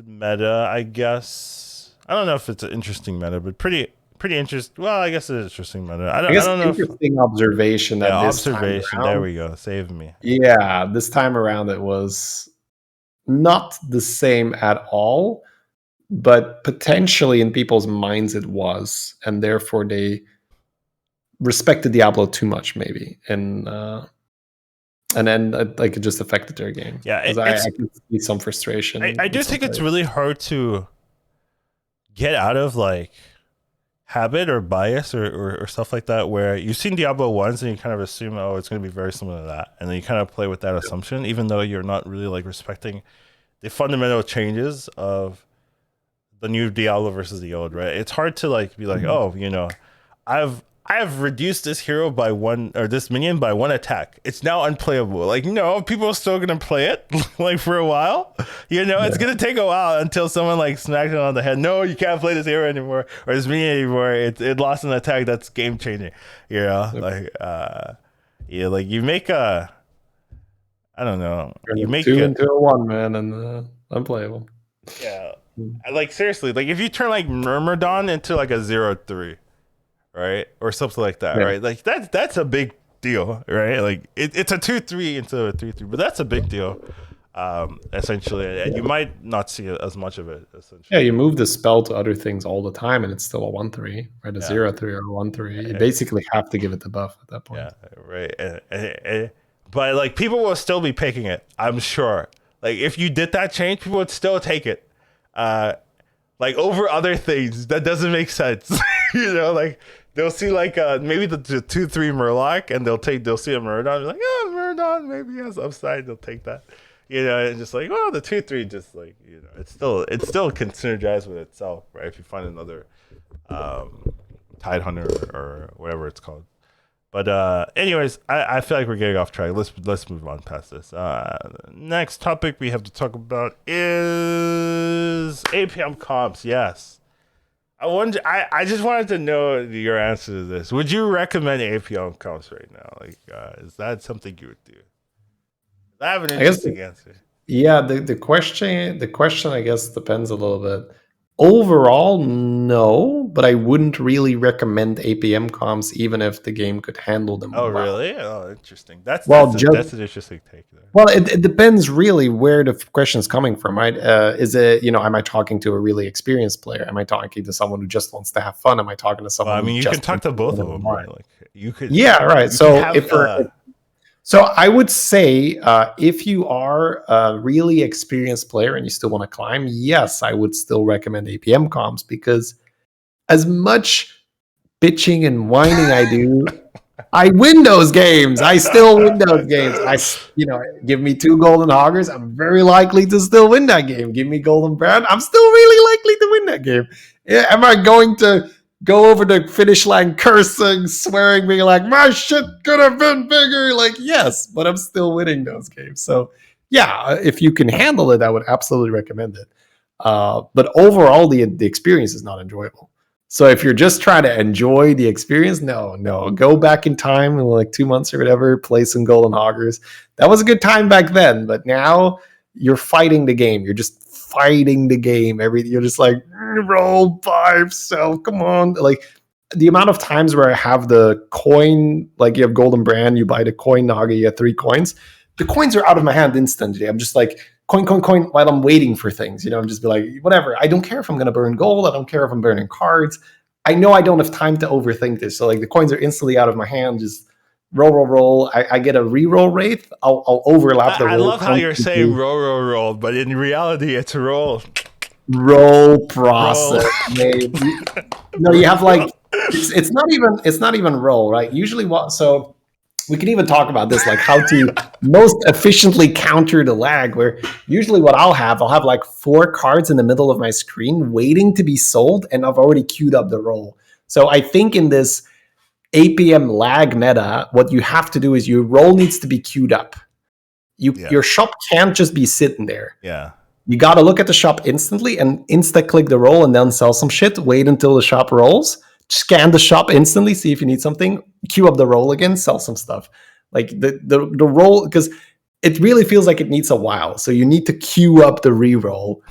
meta, I guess. I don't know if it's an interesting meta, but pretty interesting. Well, I guess it's interesting meta. I don't know. Interesting observation. That observation. There we go. Save me. Yeah, this time around it was not the same at all, but potentially in people's minds it was, and therefore they respected Diablo too much, maybe, and then like it just affected their game. Yeah, I could see some frustration. I do think it's really hard to get out of like habit or bias or stuff like that, where you've seen Diablo once and you kind of assume, oh, it's going to be very similar to that, and then you kind of play with that assumption, even though you're not really like respecting the fundamental changes of the new Diablo versus the old, right? It's hard to like be like, oh, I've reduced this hero by one, or this minion by one attack. It's now unplayable. Like, no, people are still gonna play it like for a while. It's gonna take a while until someone like smacks it on the head. No, you can't play this hero anymore, or this minion anymore. It lost an attack that's game changing. Like like you make a, I don't know, you make 2 into a 1, man, and unplayable. Yeah, like seriously, like if you turn like Myrmidon into like a 0/3. Right, or something like that, right? Like that's a big deal, right? Like it's a 2/3 into a 3/3, but that's a big deal, essentially. And you might not see as much of it, essentially. Yeah, you move the spell to other things all the time, and it's still a 1/3, right? A 0/3 or a 1/3. You basically have to give it the buff at that point. Yeah, right. But like people will still be picking it, I'm sure. Like if you did that change, people would still take it. Like over other things that doesn't make sense. Like they'll see like maybe the 2/3 Murloc, and they'll see a Murdon, be like, oh, Murdon maybe he has upside, they'll take that. And just like, well, the 2/3 just like, it's still can synergize with itself, right? If you find another Tide Hunter or whatever it's called. But anyways, I feel like we're getting off track. Let's move on past this. Next topic we have to talk about is APM comps. Yes, I just wanted to know your answer to this. Would you recommend APM comps right now? Like, is that something you would do? I have an interesting answer. Yeah, the question I guess depends a little bit. Overall, no, but I wouldn't really recommend APM comms even if the game could handle them. Oh, well. Really? Oh, interesting. That's an interesting take there. Well, it depends really where the question is coming from, right? Is it, am I talking to a really experienced player? Am I talking to someone who just wants to have fun? Am I talking to someone? Well, I mean, you can talk to both of them, right? Like you could. Yeah, right. So I would say if you are a really experienced player and you still want to climb, yes, I would still recommend APM comms, because as much bitching and whining I do, I win those games. I still win those games. Give me 2 golden hoggers, I'm very likely to still win that game. Give me golden brand, I'm still really likely to win that game. Yeah, am I going to go over the finish line cursing, swearing, being like, my shit could have been bigger? Like, yes, but I'm still winning those games. So yeah, if you can handle it, I would absolutely recommend it. But overall, the experience is not enjoyable. So if you're just trying to enjoy the experience, no, go back in time in like 2 months or whatever, play some golden hoggers. That was a good time back then, but now you're fighting the game. You're just fighting the game. You're just like, roll 5, so come on. Like the amount of times where I have the coin, like you have golden brand, you buy the coin nugget, you get 3 coins. The coins are out of my hand instantly. I'm just like coin while I'm waiting for things. I'm just be like, whatever. I don't care if I'm going to burn gold. I don't care if I'm burning cards. I know I don't have time to overthink this. So like the coins are instantly out of my hand. Just roll. I get a reroll rate. I'll overlap the roll. I love how you're saying roll, but in reality, it's roll. Roll process. No, you have like it's not even roll, right? Usually so we can even talk about this, like how to most efficiently counter the lag, where usually what I'll have like 4 cards in the middle of my screen waiting to be sold, and I've already queued up the roll. So I think in this APM lag meta, what you have to do is your roll needs to be queued up. Your shop can't just be sitting there. Yeah. You got to look at the shop instantly and insta-click the roll and then sell some shit. Wait until the shop rolls. Scan the shop instantly, see if you need something. Queue up the roll again, sell some stuff. Like the roll, because it really feels like it needs a while. So you need to queue up the re-roll.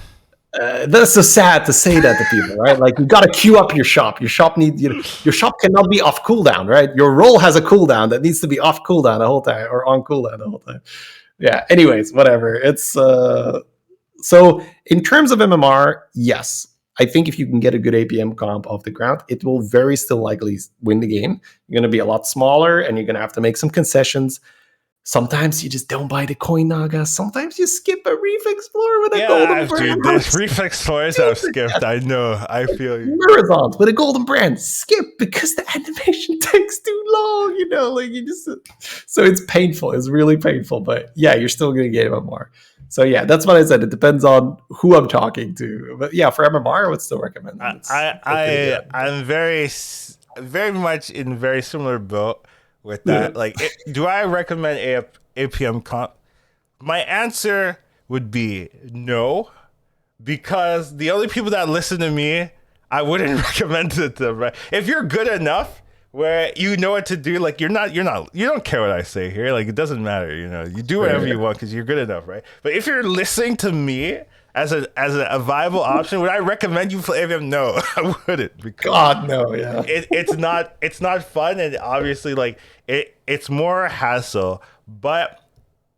That's so sad to say that to people, right? Like you got to queue up your shop. Your shop your shop cannot be off cooldown, right? Your roll has a cooldown that needs to be off cooldown the whole time, or on cooldown the whole time. Yeah. Anyways, whatever. It's so in terms of MMR, yes. I think if you can get a good APM comp off the ground, it will very still likely win the game. You're going to be a lot smaller, and you're going to have to make some concessions. Sometimes you just don't buy the coin naga. Sometimes you skip a Reef Explorer with a golden brand. Dude, there's Reef Explorers I've skipped. I know. I feel you. Marathons with a golden brand. Skip because the animation takes too long. Like you just. So it's painful. It's really painful. But yeah, you're still going to get MMR. So yeah, that's what I said. It depends on who I'm talking to. But yeah, for MMR, I would still recommend it. I'm very much in very similar boat with that. Like, do I recommend APM comp? My answer would be no, because the only people that listen to me, I wouldn't recommend it to them. Right? If you're good enough where you know what to do, like you don't care what I say here. Like it doesn't matter. You do whatever you want because you're good enough, right? But if you're listening to me as a viable option, would I recommend you play APM? No, I wouldn't. Because God, no, yeah. It's not fun, and obviously like it's more hassle, but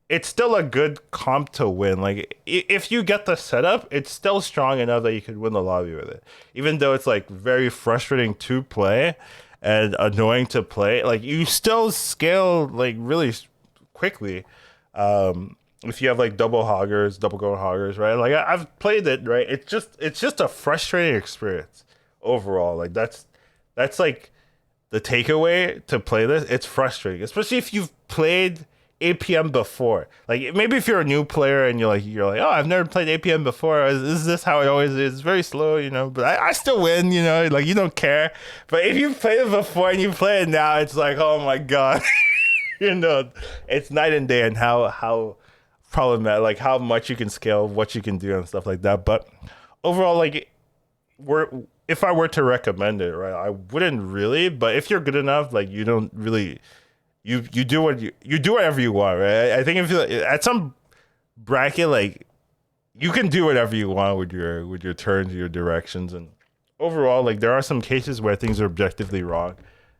it's still a good comp to win. Like if you get the setup, it's still strong enough that you could win the lobby with it, even though it's like very frustrating to play and annoying to play. Like you still scale like really quickly. if you have like double hoggers, double gold hoggers, right? Like I've played it, right? It's just a frustrating experience overall. Like that's like the takeaway to play this. It's frustrating, especially if you've played APM before. Like maybe if you're a new player and you're like, oh, I've never played APM before. Is this how it always is? It's very slow, you know. But I still win, you know. Like you don't care. But if you played it before and you play it now, it's like, oh my god, you know, it's night and day. And how problematic, like how much you can scale, what you can do, and stuff like that. But overall, like if I were to recommend it, right, I wouldn't really. But if you're good enough, like you don't really. You do what you do whatever you want, right? I think if you at some bracket, like you can do whatever you want with your turns, your directions, and overall, like there are some cases where things are objectively wrong,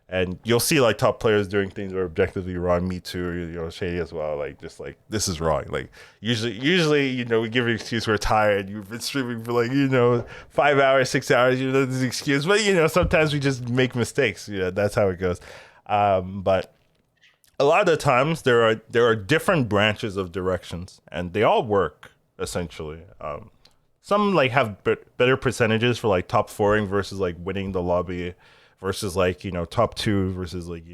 and you'll see like top players doing things that are objectively wrong. Me too, you know, Shady as well. Like just like this is wrong. Like usually, you know, we give an excuse we're tired. You've been streaming for like 5 hours, 6 hours. You know, this excuse, but sometimes we just make mistakes. That's how it goes. But a lot of the times there are different branches of directions, and they all work essentially. Some like have better percentages for like top fouring versus like winning the lobby, versus like top two versus like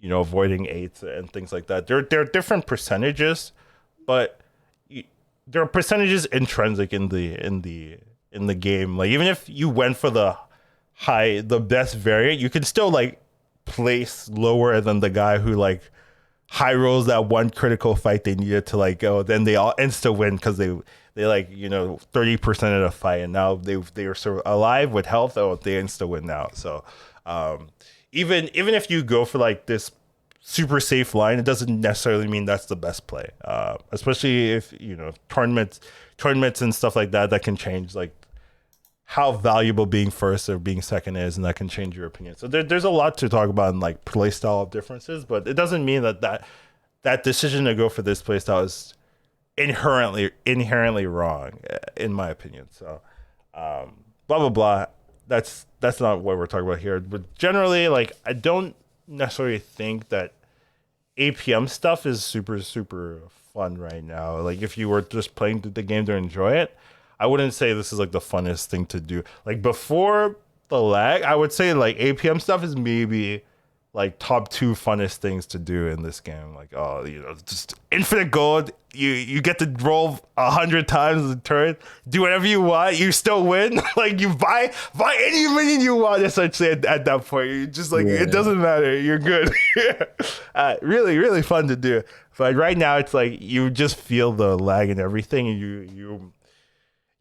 avoiding eights and things like that. There are different percentages, but there are percentages intrinsic in the game. Like even if you went for the best variant, you can still like place lower than the guy who like high rolls that one critical fight they needed to like go. Then they all insta win because they like 30% of the fight, and now they are sort of alive with health. Oh, they insta win now. So even if you go for like this super safe line, it doesn't necessarily mean that's the best play. Especially if tournaments and stuff like that can change like how valuable being first or being second is, and that can change your opinion. So there's a lot to talk about in like playstyle differences, but it doesn't mean that decision to go for this playstyle is inherently wrong, in my opinion. So blah blah blah. That's not what we're talking about here. But generally, like I don't necessarily think that APM stuff is super fun right now. Like if you were just playing the game to enjoy it, I wouldn't say this is like the funnest thing to do. Like before the lag, I would say like APM stuff is maybe like top 2 funnest things to do in this game. Like just infinite gold. You get to roll 100 times the turn, do whatever you want, you still win. Like you buy any minion you want essentially at that point. You just like It doesn't matter. You're good. Really fun to do. But right now it's like you just feel the lag and everything, and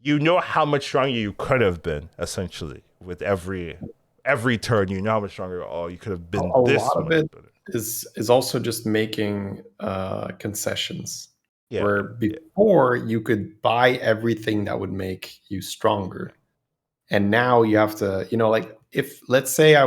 you know how much stronger you could have been, essentially, with every turn. You know how much stronger you could have been. A lot of it is also just making concessions. Yeah. Where before you could buy everything that would make you stronger, and now you have to, like if let's say I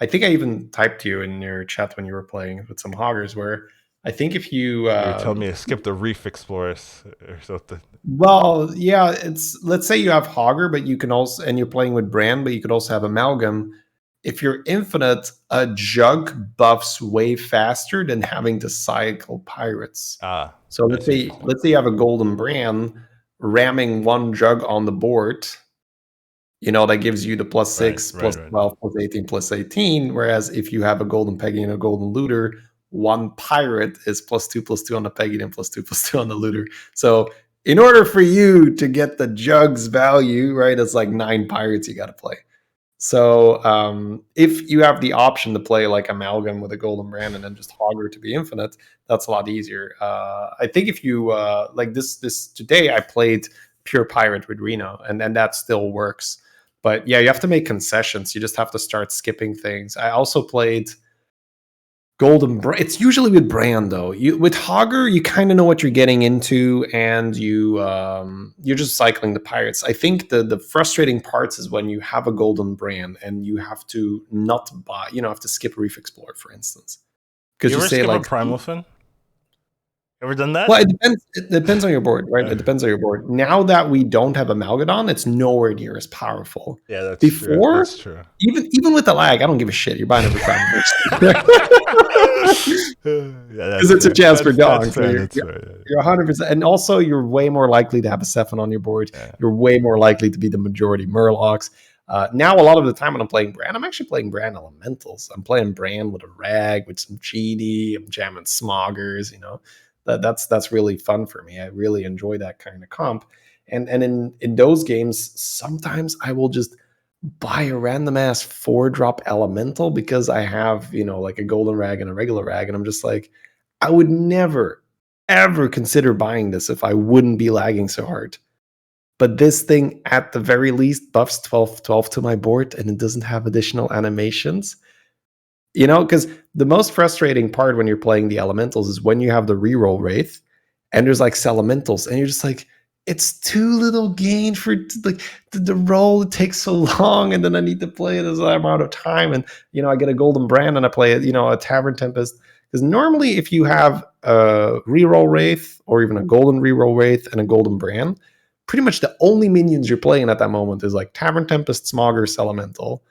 think I even typed to you in your chat when you were playing with some hoggers where I think if you tell me to skip the Reef Explorers or something. Well, yeah, let's say you have Hogger, but you can also, and you're playing with Brand, but you could also have Amalgam. If you're infinite, a jug buffs way faster than having to cycle pirates. So let's say you have a golden Brand ramming one jug on the board. That gives you the +6, +12, +18, +18. Whereas if you have a golden Peggy and a golden Looter, one pirate is +2/+2 on the Peggy and +2/+2 on the Looter. So in order for you to get the jugs value, right, it's like 9 pirates you got to play. So if you have the option to play like Amalgam with a golden brand and then just Hogger to be infinite, that's a lot easier. I think if you like this today, I played pure pirate with Reno, and then that still works. But yeah, you have to make concessions. You just have to start skipping things. I also played golden brand. It's usually with brand though. With Hogger, you kind of know what you're getting into, and you're just cycling the pirates. I think the frustrating parts is when you have a golden brand and you have to not buy. Have to skip Reef Explorer, for instance, because you say like Primal Fin. Ever done that? Well, it depends on your board, right? It depends on your board. Now that we don't have a Malgadon, it's nowhere near as powerful. Yeah, that's Before, That's true. Even with the lag, I don't give a shit. You're buying every Primal. Yeah, because it's a chance for dong. That's So fair. That's fair. Yeah. you're 100%, and also you're way more likely to have a Sephon on your board. Yeah. You're way more likely to be the majority Murlocs. Now, a lot of the time when I'm playing Brand, I'm actually playing Brand Elementals. I'm playing Brand with a Rag, with some GD. I'm jamming Smoggers. That's really fun for me. I really enjoy that kind of comp. And in those games, sometimes I will just buy a random ass 4-drop elemental because I have, like a golden rag and a regular rag. And I'm just like, I would never, ever consider buying this if I wouldn't be lagging so hard. But this thing, at the very least, buffs 12 to my board, and it doesn't have additional animations. Because the most frustrating part when you're playing the elementals is when you have the reroll wraith and there's like elementals, and you're just like, it's too little gain for like the roll. It takes so long, and then I need to play it as I'm out of time. And I get a golden brand and I play it, a Tavern Tempest. Because normally, if you have a reroll wraith or even a golden reroll wraith and a golden brand, pretty much the only minions you're playing at that moment is like Tavern Tempest, Smoggers, Elemental,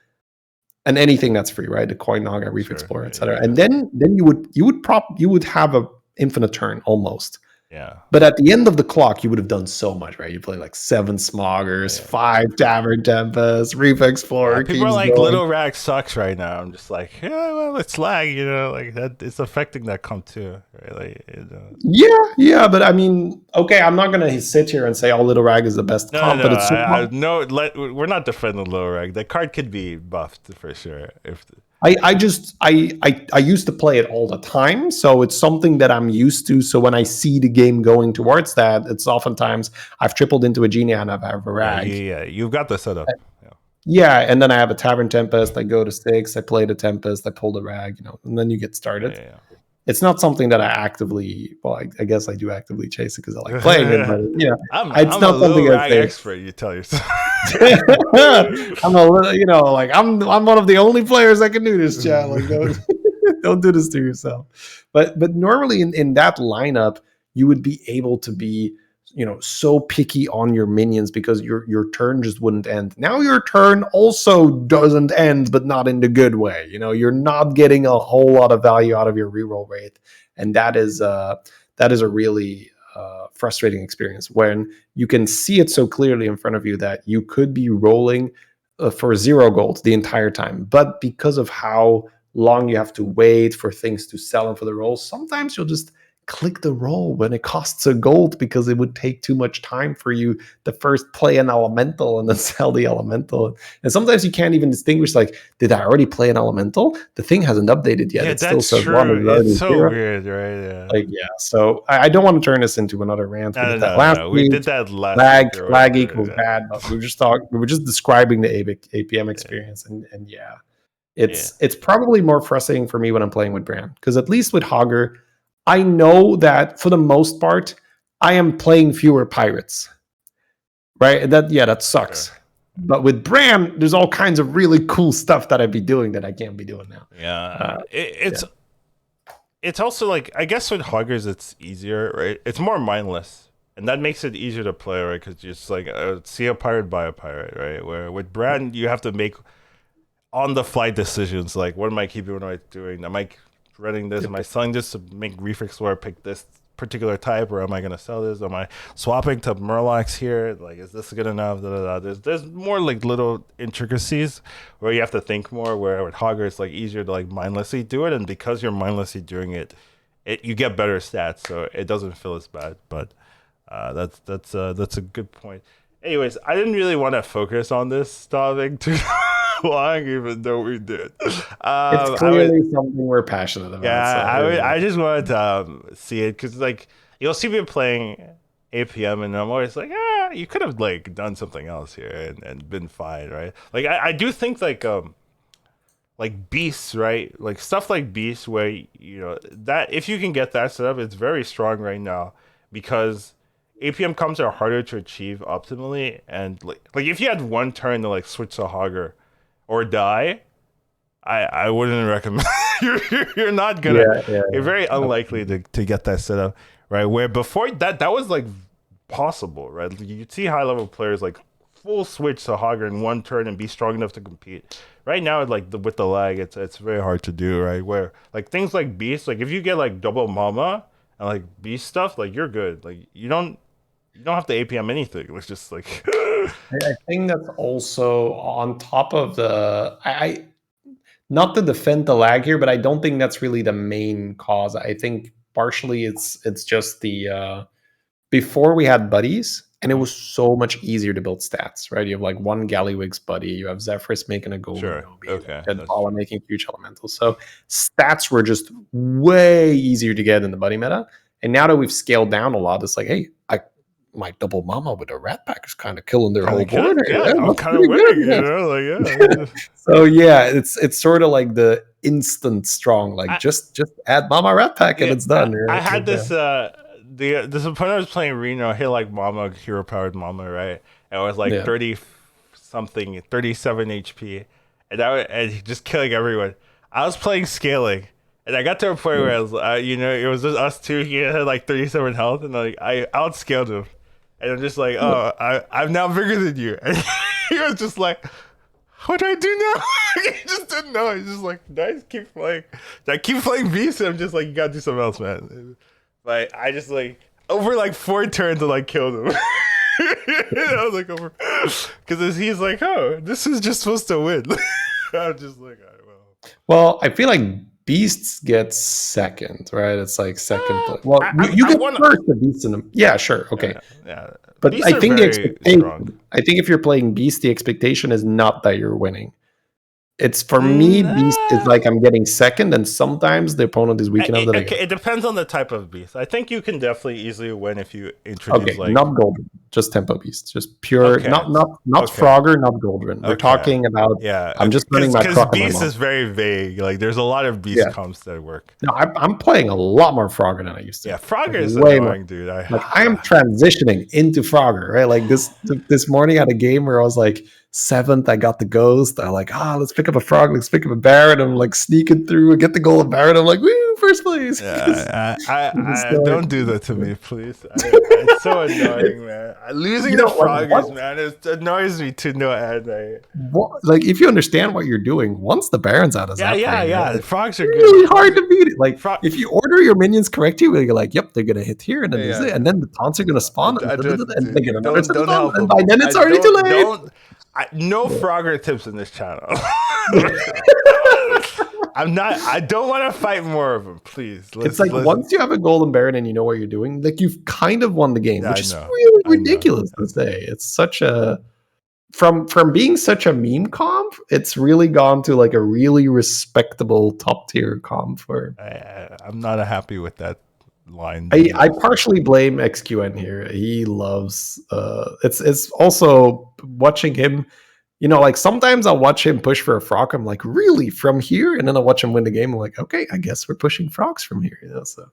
and anything that's free, right? The Coin Naga, Reef Explorer, etc. Yeah. And then you would have a infinite turn almost. Yeah. But at the end of the clock, you would have done so much, right? You play like 7 Smoggers, 5 Tavern Tempest, Reef Explorer. Yeah, people are like, going. Little Rag sucks right now. I'm just like, yeah, well, it's lag, like that. It's affecting that comp too, right? Yeah, but I mean, okay, I'm not gonna sit here and say, "Oh, Little Rag is the best comp," but it's we're not defending Little Rag. The card could be buffed for sure. I used to play it all the time, so it's something that I'm used to. So when I see the game going towards that, it's oftentimes I've tripled into a genie and I have a rag. Yeah, you've got the setup. Yeah, and then I have a Tavern Tempest. I go to 6. I play the Tempest. I pull the rag. And then you get started. Yeah. It's not something that I actively. Well, I guess I do actively chase it because I like playing it. But I'm not something a rag expert. You tell yourself. I'm I'm one of the only players that can do this, chat. Like, don't do this to yourself. But normally in that lineup, you would be able to be, so picky on your minions because your turn just wouldn't end. Now your turn also doesn't end, but not in the good way. You're not getting a whole lot of value out of your reroll rate, and that is a really frustrating experience when you can see it so clearly in front of you that you could be rolling for 0 gold the entire time, but because of how long you have to wait for things to sell and for the rolls, sometimes you'll just click the roll when it costs a gold because it would take too much time for you to first play an elemental and then sell the elemental. And sometimes you can't even distinguish, like, did I already play an elemental? The thing hasn't updated yet. Yeah, it still says true. 1 it's so 0. Weird, right? Yeah. So I don't want to turn this into another rant. We did that last lag equals bad, but we were just describing the APM experience, and it's probably more frustrating for me when I'm playing with Bran, because at least with Hogger, I know that for the most part, I am playing fewer pirates, right? That sucks. Sure. But with Bram, there's all kinds of really cool stuff that I'd be doing that I can't be doing now. Yeah, it's also like, I guess with Hoggers, it's easier, right? It's more mindless, and that makes it easier to play, right? Because you're just like, see a pirate, buy a pirate, right? Where with Bran, you have to make on-the-fly decisions, like, what am I keeping, what am I doing? Am I running this? Am I selling this to make Reef Explorer pick this particular type, or am I going to sell this? Am I swapping to Murlocs here? Like, is this good enough? There's more like little intricacies where you have to think more, where with Hogger it's like easier to like mindlessly do it, and because you're mindlessly doing it, you get better stats, so it doesn't feel as bad. But that's a good point. Anyways, I didn't really want to focus on this topic too long, even though we did. It's clearly something we're passionate about. Yeah, I just wanted to see it because, like, you'll see me playing APM, and I'm always like, you could have like done something else here and been fine, right? Like, I do think like beasts, right? Like stuff like beasts, where that if you can get that set up, it's very strong right now because APM comps are harder to achieve optimally, and like if you had one turn to like switch to Hogger or die, I wouldn't recommend. you're not gonna. You're very unlikely to get that set up, right? Where before that was like possible, right? You'd see high level players like full switch to Hogger in one turn and be strong enough to compete. Right now, like with the lag, it's very hard to do. Right, where like things like Beast, like if you get like double Mama and like Beast stuff, like you're good. Like you don't have to APM anything. It's just like I think that's also on top of the. Not to defend the lag here, but I don't think that's really the main cause. I think partially it's just the before we had buddies, and it was so much easier to build stats, right? You have like one Gallywig's buddy, you have Zephyrus making a golden sure, Nobi, okay, and that's Paula true. making huge elementals. So stats were just way easier to get in the buddy meta. And now that we've scaled down a lot, it's like, hey, my double mama with a rat pack is kind of killing their Kind whole of killing, board. yeah. Yeah, I'm that's kind of pretty good. winning, Yeah. like yeah. So yeah, it's sort of like the instant strong, like I, just add Mama Rat Pack and yeah, it's done. I Right? had But, this this opponent was playing Reno, hit like Mama, hero powered Mama, right? And it was like yeah. 30 something, 37 HP, and he just killing everyone. I was playing scaling, and I got to a point where I was, it was just us two. He had like 37 health, and like I outscaled him, and I'm just like, oh, I'm now bigger than you. And he was just like, what do I do now? He just didn't know. He's just like, nice, keep playing. I keep playing Beast, and I'm just like, you gotta do something else, man. Like, I just like, over like 4 turns, I like killed him. I was like, over. Because he's like, oh, this is just supposed to win. I'm just like, all right, Well, I feel like Beasts gets second, right? It's like second place. Well, you I get want first the Beasts in them. Yeah, sure, okay. yeah. But Beasts I are think the very strong. expectation, I think if you're playing Beast, the expectation is not that you're winning. It's for me, Beast is Nah. like I'm getting second, and sometimes the opponent is weak enough that I get. It depends on the type of beast. I think you can definitely easily win if you introduce Okay, like not golden, just tempo beast, just pure, okay, not okay, Frogger, not Goldrin. We're okay, talking about. yeah, I'm just running my because proc on my beast mom. is very vague. Like there's a lot of beast Yeah, comps that work. no, I'm playing a lot more Frogger than I used to. Yeah, Like Frogger is way more. annoying, dude. Like I am transitioning into Frogger, right? Like this morning I had a game where I was like 7th, I got the ghost. I like, let's pick up a frog, let's pick up a Baron. I'm like sneaking through, get the golden Baron. I'm like, woo, first place. Yeah, I don't do that to me, please. It's so annoying, man. Losing You the know, like Froggers, man, it annoys me to no end. like if you understand what you're doing, once the Baron's out of Yeah. Zapper, The frogs are it's good. really hard to beat it. Like Frog, if you order your minions correctly, you're like, yep, they're gonna hit here, and then there's yeah. it, and then the taunts are gonna spawn, I and don't, they get dude, another set of don't taunts, help and them. by then it's I already too late. no Frogger tips in this channel. I don't want to fight more of them, please. It's like once you have a golden baron and you know what you're doing, like you've kind of won the game, Yeah, which I is know. really I know. ridiculous to say. It's such a from being such a meme comp, it's really gone to like a really respectable top tier comp for. I'm not happy with that line. I partially blame XQN here. He loves it's also watching him, like sometimes I'll watch him push for a frog. I'm like, really from here? And then I'll watch him win the game. I'm like, okay, I guess we're pushing frogs from here. So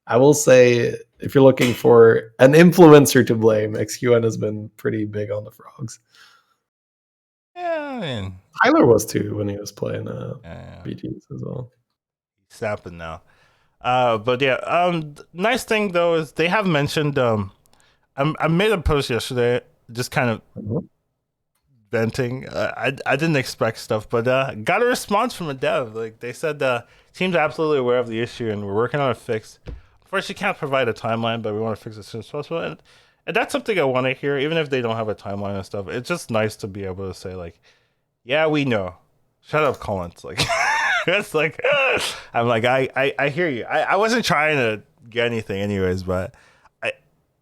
I will say if you're looking for an influencer to blame, XQN has been pretty big on the frogs. Yeah, I mean, Tyler was too when he was playing yeah. BGs as well. He's sapping now. But yeah, nice thing though is they have mentioned I made a post yesterday just kind of venting. I didn't expect stuff, but got a response from a dev. Like they said team's absolutely aware of the issue and we're working on a fix. Unfortunately, can't provide a timeline, but we want to fix it as soon as possible. And that's something I want to hear, even if they don't have a timeline and stuff. It's just nice to be able to say like, yeah, we know. Shut up, Collins. Like it's like I'm like I hear you. I wasn't trying to get anything anyways, but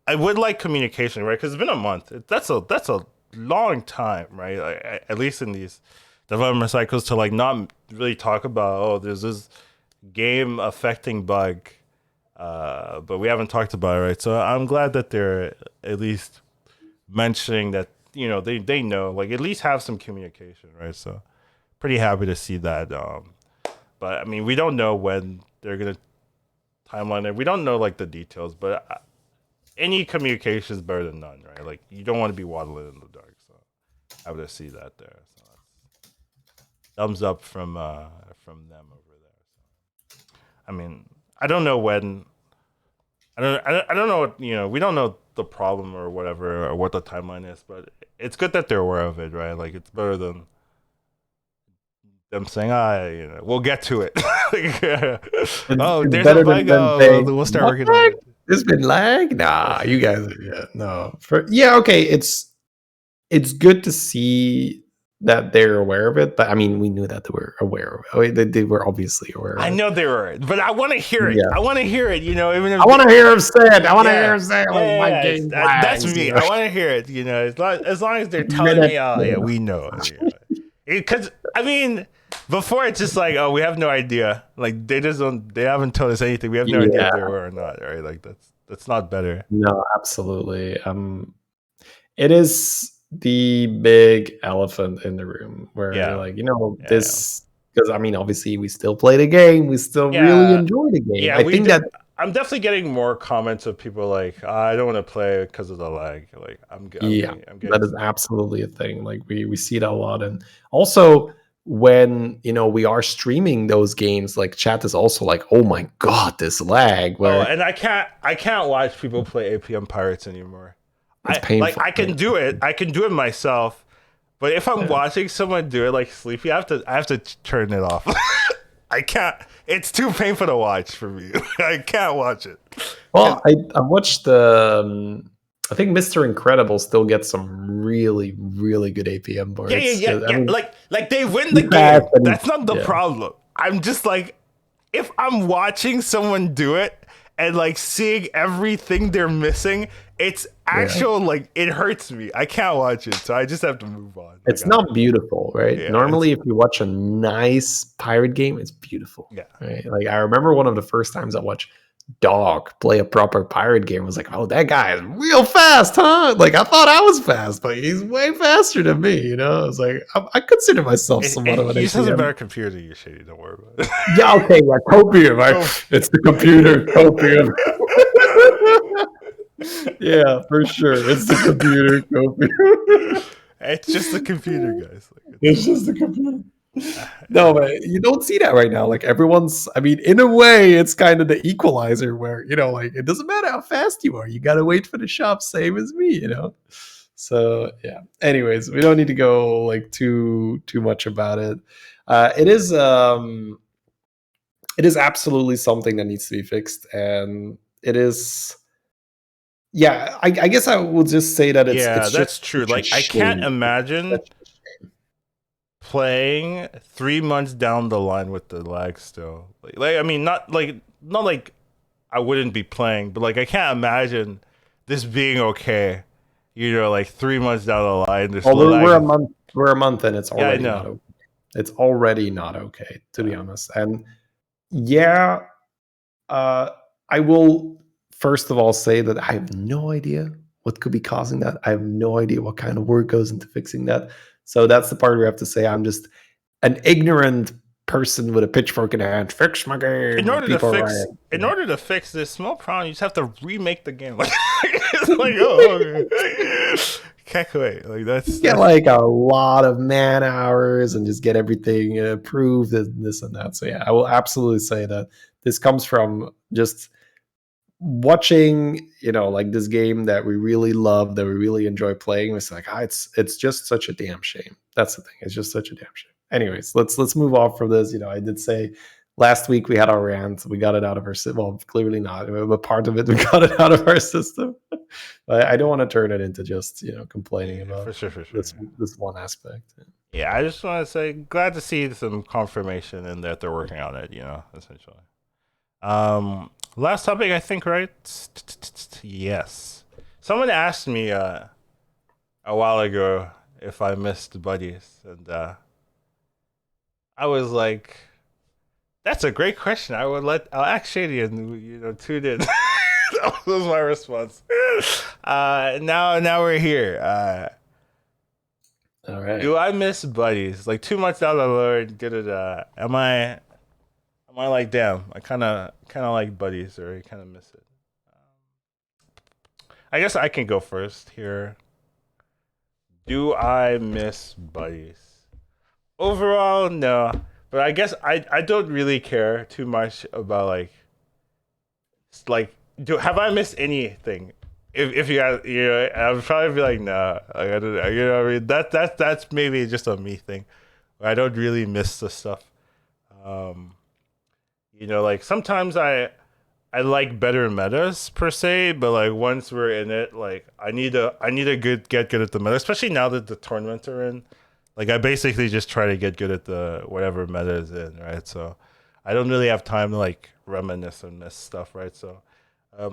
I would like communication, right? Because it's been a month. That's a long time, right? Like, at least in these development cycles, to like not really talk about there's this game affecting bug, but we haven't talked about it, right? So I'm glad that they're at least mentioning that they know, like at least have some communication, right? So pretty happy to see that. But I mean, we don't know when they're gonna timeline it. We don't know like the details, but any communication is better than none, right? Like you don't want to be waddling in the dark. So happy to see that there. So thumbs up from them over there. So, I mean, I don't know when I don't know what we don't know the problem or whatever or what the timeline is, but it's good that they're aware of it, right? Like it's better than them saying, we'll get to it. Oh, It's there's a better bug. than them Oh, saying, we'll start "What? working on it. There's been lag." Nah, you guys. Yeah, no. Yeah, okay. It's good to see that they're aware of it, but I mean, we knew that they were aware of it. I mean, they were obviously aware I of it. know they were, but I want to hear it. Yeah, I want to hear it. Even I if want to hear him say it. I want to hear yeah, him say yeah, like my yeah. game That's lags. me. I want to hear it. As long as they're telling Minute. me, oh yeah, we know. Because I mean, before it's just like, oh, we have no idea. Like they just don't. They haven't told us anything. We have no idea if Yeah, they were or not. Right? Like that's not better. no, absolutely. It is the big elephant in the room where you're Yeah, like, yeah, this, because I mean, obviously, we still play the game, we still really yeah, enjoy the game. yeah. I think that, I'm definitely getting more comments of people like, I don't want to play because of the lag. Like yeah, I'm that getting is some. absolutely a thing. Like we see that a lot, and also when we are streaming those games, like chat is also like, oh my god, this lag, Oh, where and I can't watch people play APM Pirates anymore. it's painful. I can do it. I can do it myself. But if I'm Yeah. watching someone do it like sleepy, I have to turn it off. I can't. It's too painful to watch for me. I can't watch it. Well, I watched I think Mr. Incredible still gets some really, really good APM Yeah, yeah, boards. yeah, 'Cause, I yeah. mean, Like they win the he's fast game. and That's not the yeah, problem. I'm just like, if I'm watching someone do it and like seeing everything they're missing, it's yeah. actual like it hurts me. I can't watch it, so I just have to move on. It's not beautiful, right? Yeah, Normally, if you watch a nice pirate game, it's beautiful, yeah. right? Like I remember one of the first times I watched Dog play a proper pirate game. I was like, oh, that guy is real fast, huh? Like I thought I was fast, but he's way faster than me. I was like, I consider myself somewhat of an He just has a APM. better computer than you, Shady. Don't worry about Yeah, okay, yeah, copium. it. It's the computer copium. Yeah, for sure. It's the computer copium. It's just a computer, guys. Like It's just the computer. No, uh, but you don't see that right now. Like everyone's, I mean, in a way, it's kind of the equalizer where, like it doesn't matter how fast you are. You got to wait for the shop, same as me. So, yeah. Anyways, we don't need to go like too much about it. It is absolutely something that needs to be fixed, and it is. Yeah, I guess I will just say that yeah, it's just that's true. such a Like I can't shame. It's imagine such a shame. playing 3 months down the line with the lag still. Like I mean, not like I wouldn't be playing, but like I can't imagine this being okay. Like 3 months down the line, this Well, we're a lag. month. We're a month, and it's Yeah, I already not know. okay. It's already not okay, to be Uh, honest. And yeah, uh, I will first of all say that I have no idea what could be causing that. I have no idea what kind of work goes into fixing that. So that's the part where I have to say I'm just an ignorant person with a pitchfork in hand. Fix my game, and people are right. In order to fix this small problem, you just have to remake the game. Like it's like oh, okay. Can't wait. Like Get that's like a lot of man hours and just get everything approved and this and that. So yeah, I will absolutely say that this comes from just watching, like this game that we really love, that we really enjoy playing. It's like, it's just such a damn shame. That's the thing. It's just such a damn shame. Anyways, let's move off from this. I did say last week we had our rant. We got it out of our well, clearly not, but part of it we got it out of our system. But I don't want to turn it into just complaining yeah, about for sure, for sure. this one aspect. Yeah, I just want to say glad to see some confirmation and that they're working on it. Essentially. Last topic, I think, right? Yes. Someone asked me a while ago if I missed buddies, and I was like, "That's a great question. I'll ask Shady and tune in." That was my response. Now we're here. All right. Do I miss buddies? Like 2 months down the road, did it? Am I like, damn? I kind of like buddies, or I kind of miss it. I guess I can go first here. Do I miss buddies? Overall, no. But I guess I don't really care too much about like have I missed anything? If you guys, I would probably be like, nah. Like, I don't, you know what I mean? That's maybe just a me thing. I don't really miss the stuff. Um, like sometimes I like better metas per se, but like once we're in it, like I need to get good at the meta, especially now that the tournaments are in. Like I basically just try to get good at the whatever meta is in, right? So I don't really have time to like reminisce and miss stuff, right? So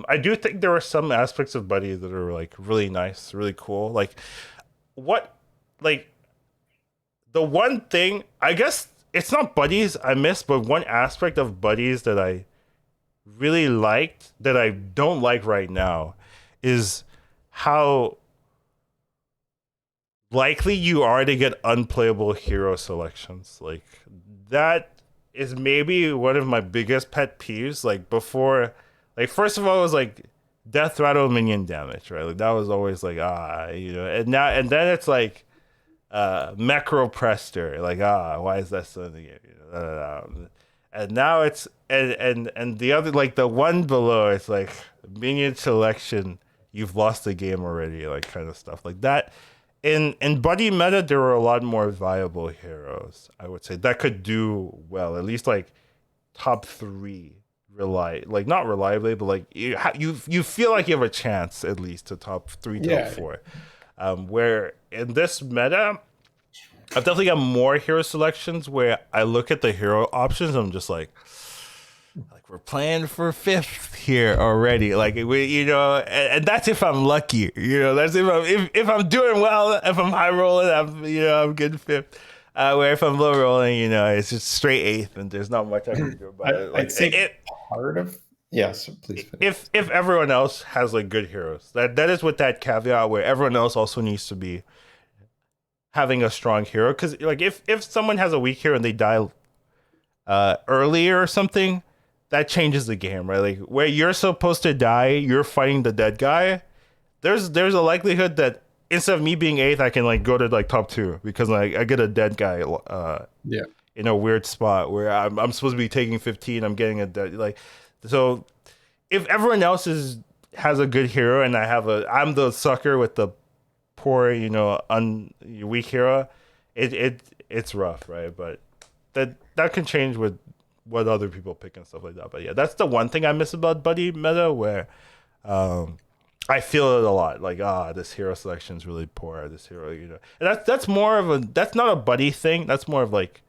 I do think there are some aspects of Buddy that are like really nice, really cool. Like what, like the one thing I guess it's not buddies I miss, but one aspect of buddies that I really liked that I don't like right now is how likely you are to get unplayable hero selections. Like that is maybe one of my biggest pet peeves. Like before, like first of all, it was like death rattle minion damage, right? Like that was always like and then it's like macro prester, like why is that still in the game? And now it's and the other like the one below, it's like minion selection. You've lost the game already, like kind of stuff like that. In buddy meta, there were a lot more viable heroes. I would say that could do well, at least like top three like not reliably, but like you feel like you have a chance at least to top three, top Yeah. four. Where in this meta, I've definitely got more hero selections where I look at the hero options. I'm just like we're playing for fifth here already. Like and that's if I'm lucky. That's if I'm doing well. If I'm high rolling, I'm getting fifth. Where if I'm low rolling, it's just straight eighth, and there's not much I can do about it. Like I'd say part of yes, please. Finish. If everyone else has like good heroes, that is with that caveat where everyone else also needs to be having a strong hero. Because like if someone has a weak hero and they die earlier or something, that changes the game, right? Like where you're supposed to die, you're fighting the dead guy. There's a likelihood that instead of me being eighth, I can like go to like top two because like I get a dead guy in a weird spot where I'm supposed to be taking 15. I'm getting a dead like so. If everyone else has a good hero and I'm the sucker with the poor weak hero, it's rough, right? But that can change with what other people pick and stuff like that. But yeah, that's the one thing I miss about buddy meta where I feel it a lot. Like this hero selection is really poor. This hero, and that's more of that's not a buddy thing. That's more of like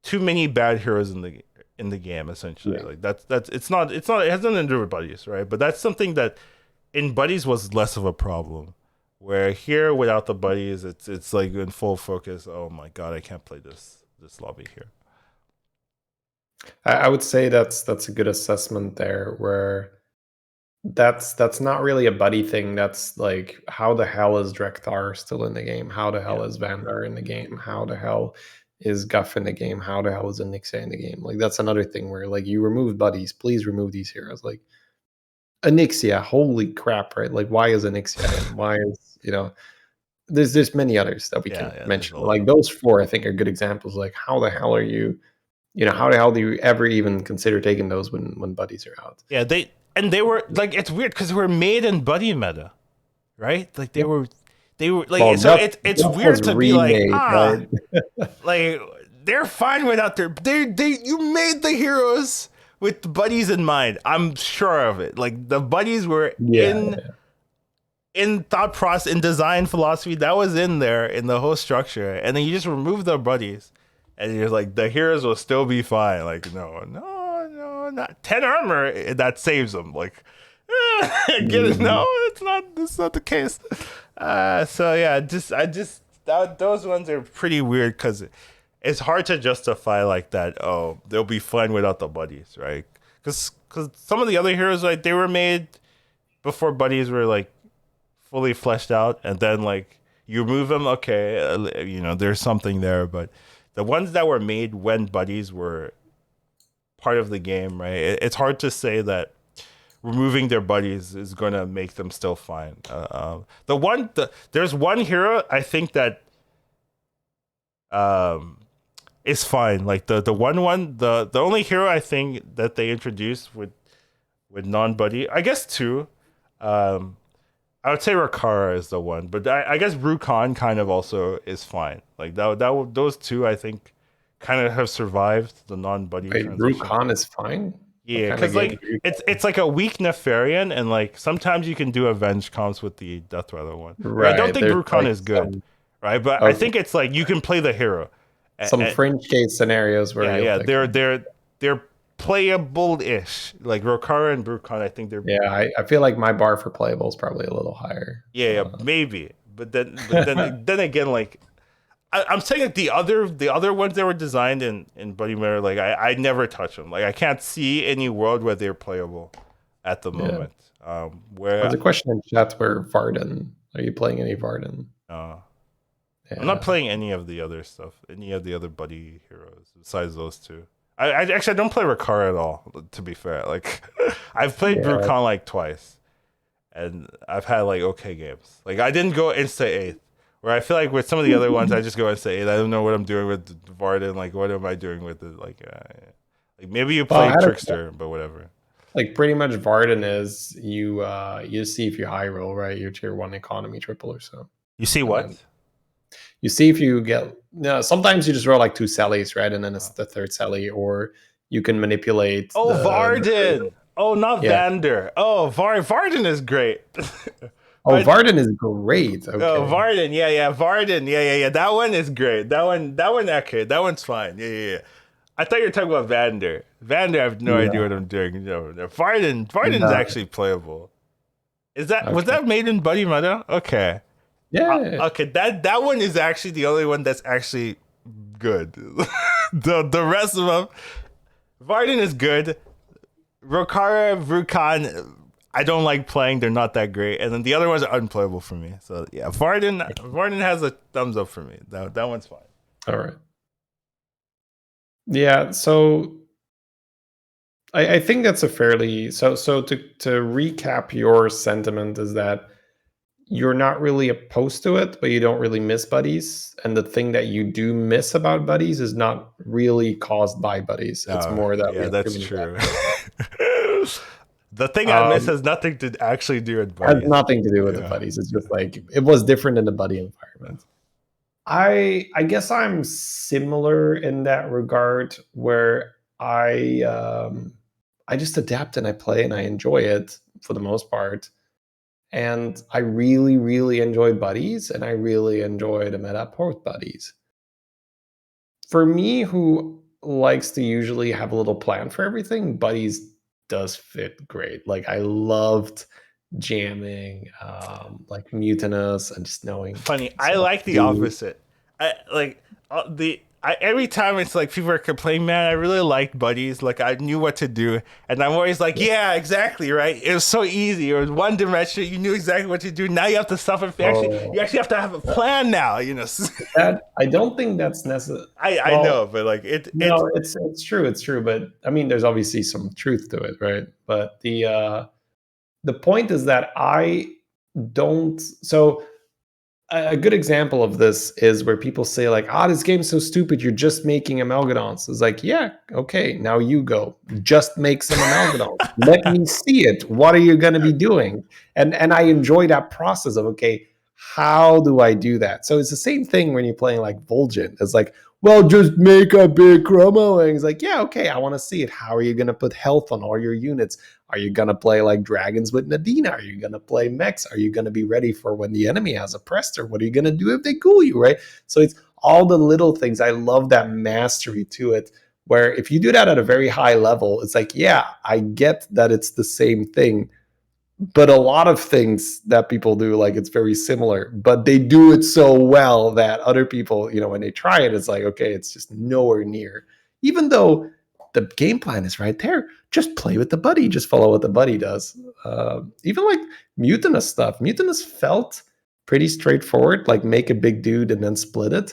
too many bad heroes in the game essentially. Yeah. Like that's it's not it has nothing to do with buddies, right? But that's something that in buddies was less of a problem. Where here without the buddies, it's like in full focus. Oh my god, I can't play this lobby here. I would say that's a good assessment there. Where that's not really a buddy thing. That's like how the hell is Drekthar still in the game? How the hell is Vandar in the game? How the hell is Guff in the game? How the hell is Onyxia in the game? Like that's another thing where like you remove buddies, please remove these heroes. Like Onyxia, holy crap, right? Like why is Onyxia in? Why is there's many others that we can mention. Like those four I think are good examples. Like how the hell are you how the hell do you ever even consider taking those when buddies are out? Yeah, they were like it's weird because they were made in buddy meta, right? Like they were like well, so it's weird to be like right? Like they're fine without you made the heroes with the buddies in mind. I'm sure of it. Like the buddies were in thought process, in design philosophy, that was in there in the whole structure, and then you just remove the buddies, and you're like the heroes will still be fine. Like no, not 10 armor that saves them. Like get it? No, it's not the case. So yeah, those ones are pretty weird because it's hard to justify like that. Oh, they'll be fine without the buddies, right? Because some of the other heroes like they were made before buddies were like fully fleshed out, and then like you remove them, okay, there's something there, but the ones that were made when buddies were part of the game, right? It's hard to say that removing their buddies is gonna make them still fine. There's one hero I think that is fine. Like the only hero I think that they introduced with non-buddy. I guess 2. I would say Rakara is the one, but I guess Rukon kind of also is fine. Like those 2 I think kind of have survived the non-buddy Wait, transition. Rukon is fine? Yeah, because like it's like a weak Nefarian, and like sometimes you can do avenge comps with the Death Rattle one. Right. I don't think Rukon is good, right? But I think it's like you can play the hero. Some fringe case scenarios where they're playable-ish. Like Rokara and Rukon, I think they're I feel like my bar for playable is probably a little higher. Yeah, maybe. But then then again, like I'm saying that the other ones that were designed in Buddy Meta, like I never touch them. Like I can't see any world where they're playable at the moment. There's a question in chat where Varden. Are you playing any Varden? I'm not playing any of the other stuff, any of the other buddy heroes besides those 2. I actually don't play Rakara at all, to be fair. Like I've played Rukon like twice, and I've had like okay games. Like I didn't go insta 8th. Where I feel like with some of the other ones, I just go and say, I don't know what I'm doing with Varden. Like, what am I doing with it? Like maybe you play Trickster, but whatever. Like pretty much Varden is you see if you high roll, right? Your tier 1 economy triple or so. You see what? You see if you get sometimes you just roll like 2 Sallys, right? And then it's the 3rd Sally, or you can manipulate. Varden. Not Vander. Varden is great. Varden is great. Okay. Varden, Varden, that one is great. That one, okay, that one's fine. Yeah. I thought you were talking about Vander. Vander, I have no idea what I'm doing. Varden's actually playable. Was that made in Buddy Meta? Okay. Yeah. Okay, that one is actually the only one that's actually good. the rest of them, Varden is good. Rokara, Rukon, I don't like playing. They're not that great. And then the other ones are unplayable for me. So yeah, Varden has a thumbs up for me. That one's fine. All right. Yeah, so I think that's a fairly so to recap your sentiment is that you're not really opposed to it, but you don't really miss buddies. And the thing that you do miss about buddies is not really caused by buddies. It's more that that's true. The thing I miss has nothing to actually do with buddies. Has nothing to do with the buddies. It's just like it was different in the buddy environment. I guess I'm similar in that regard, where I just adapt and I play and I enjoy it for the most part. And I really, really enjoy buddies, and I really enjoy the meta port buddies. For me, who likes to usually have a little plan for everything, buddies does fit great. Like I loved jamming, like Mutinous, and just knowing. Funny, I like the opposite. Every time it's like people are complaining, man, I really liked buddies. Like I knew what to do, and I'm always like, yeah, exactly, right. It was so easy. It was one dimension. You knew exactly what to do. Now you have to suffer. You actually have to have a plan now. You know. That I don't think that's necessary. I know, but like it's true. It's true, but I mean, there's obviously some truth to it, right? But the point is that I don't. So a good example of this is where people say like, this game's so stupid, you're just making amalgadons. It's like, yeah, okay, now you go. Just make some amalgadons. Let me see it. What are you going to be doing? And I enjoy that process of, okay, how do I do that? So it's the same thing when you're playing like Vol'jin. It's like, well, just make a big chromo. And it's like, yeah, okay, I want to see it. How are you going to put health on all your units? Are you going to play like dragons with Nadina? Are you going to play mechs? Are you going to be ready for when the enemy has a Prester? What are you going to do if they ghoul you, right? So it's all the little things. I love that mastery to it, where if you do that at a very high level, it's like, yeah, I get that it's the same thing. But a lot of things that people do, like it's very similar, but they do it so well that other people, when they try it, it's like, okay, it's just nowhere near. Even though the game plan is right there, just play with the buddy, just follow what the buddy does. Even like Mutinous stuff. Mutinous felt pretty straightforward, like make a big dude and then split it.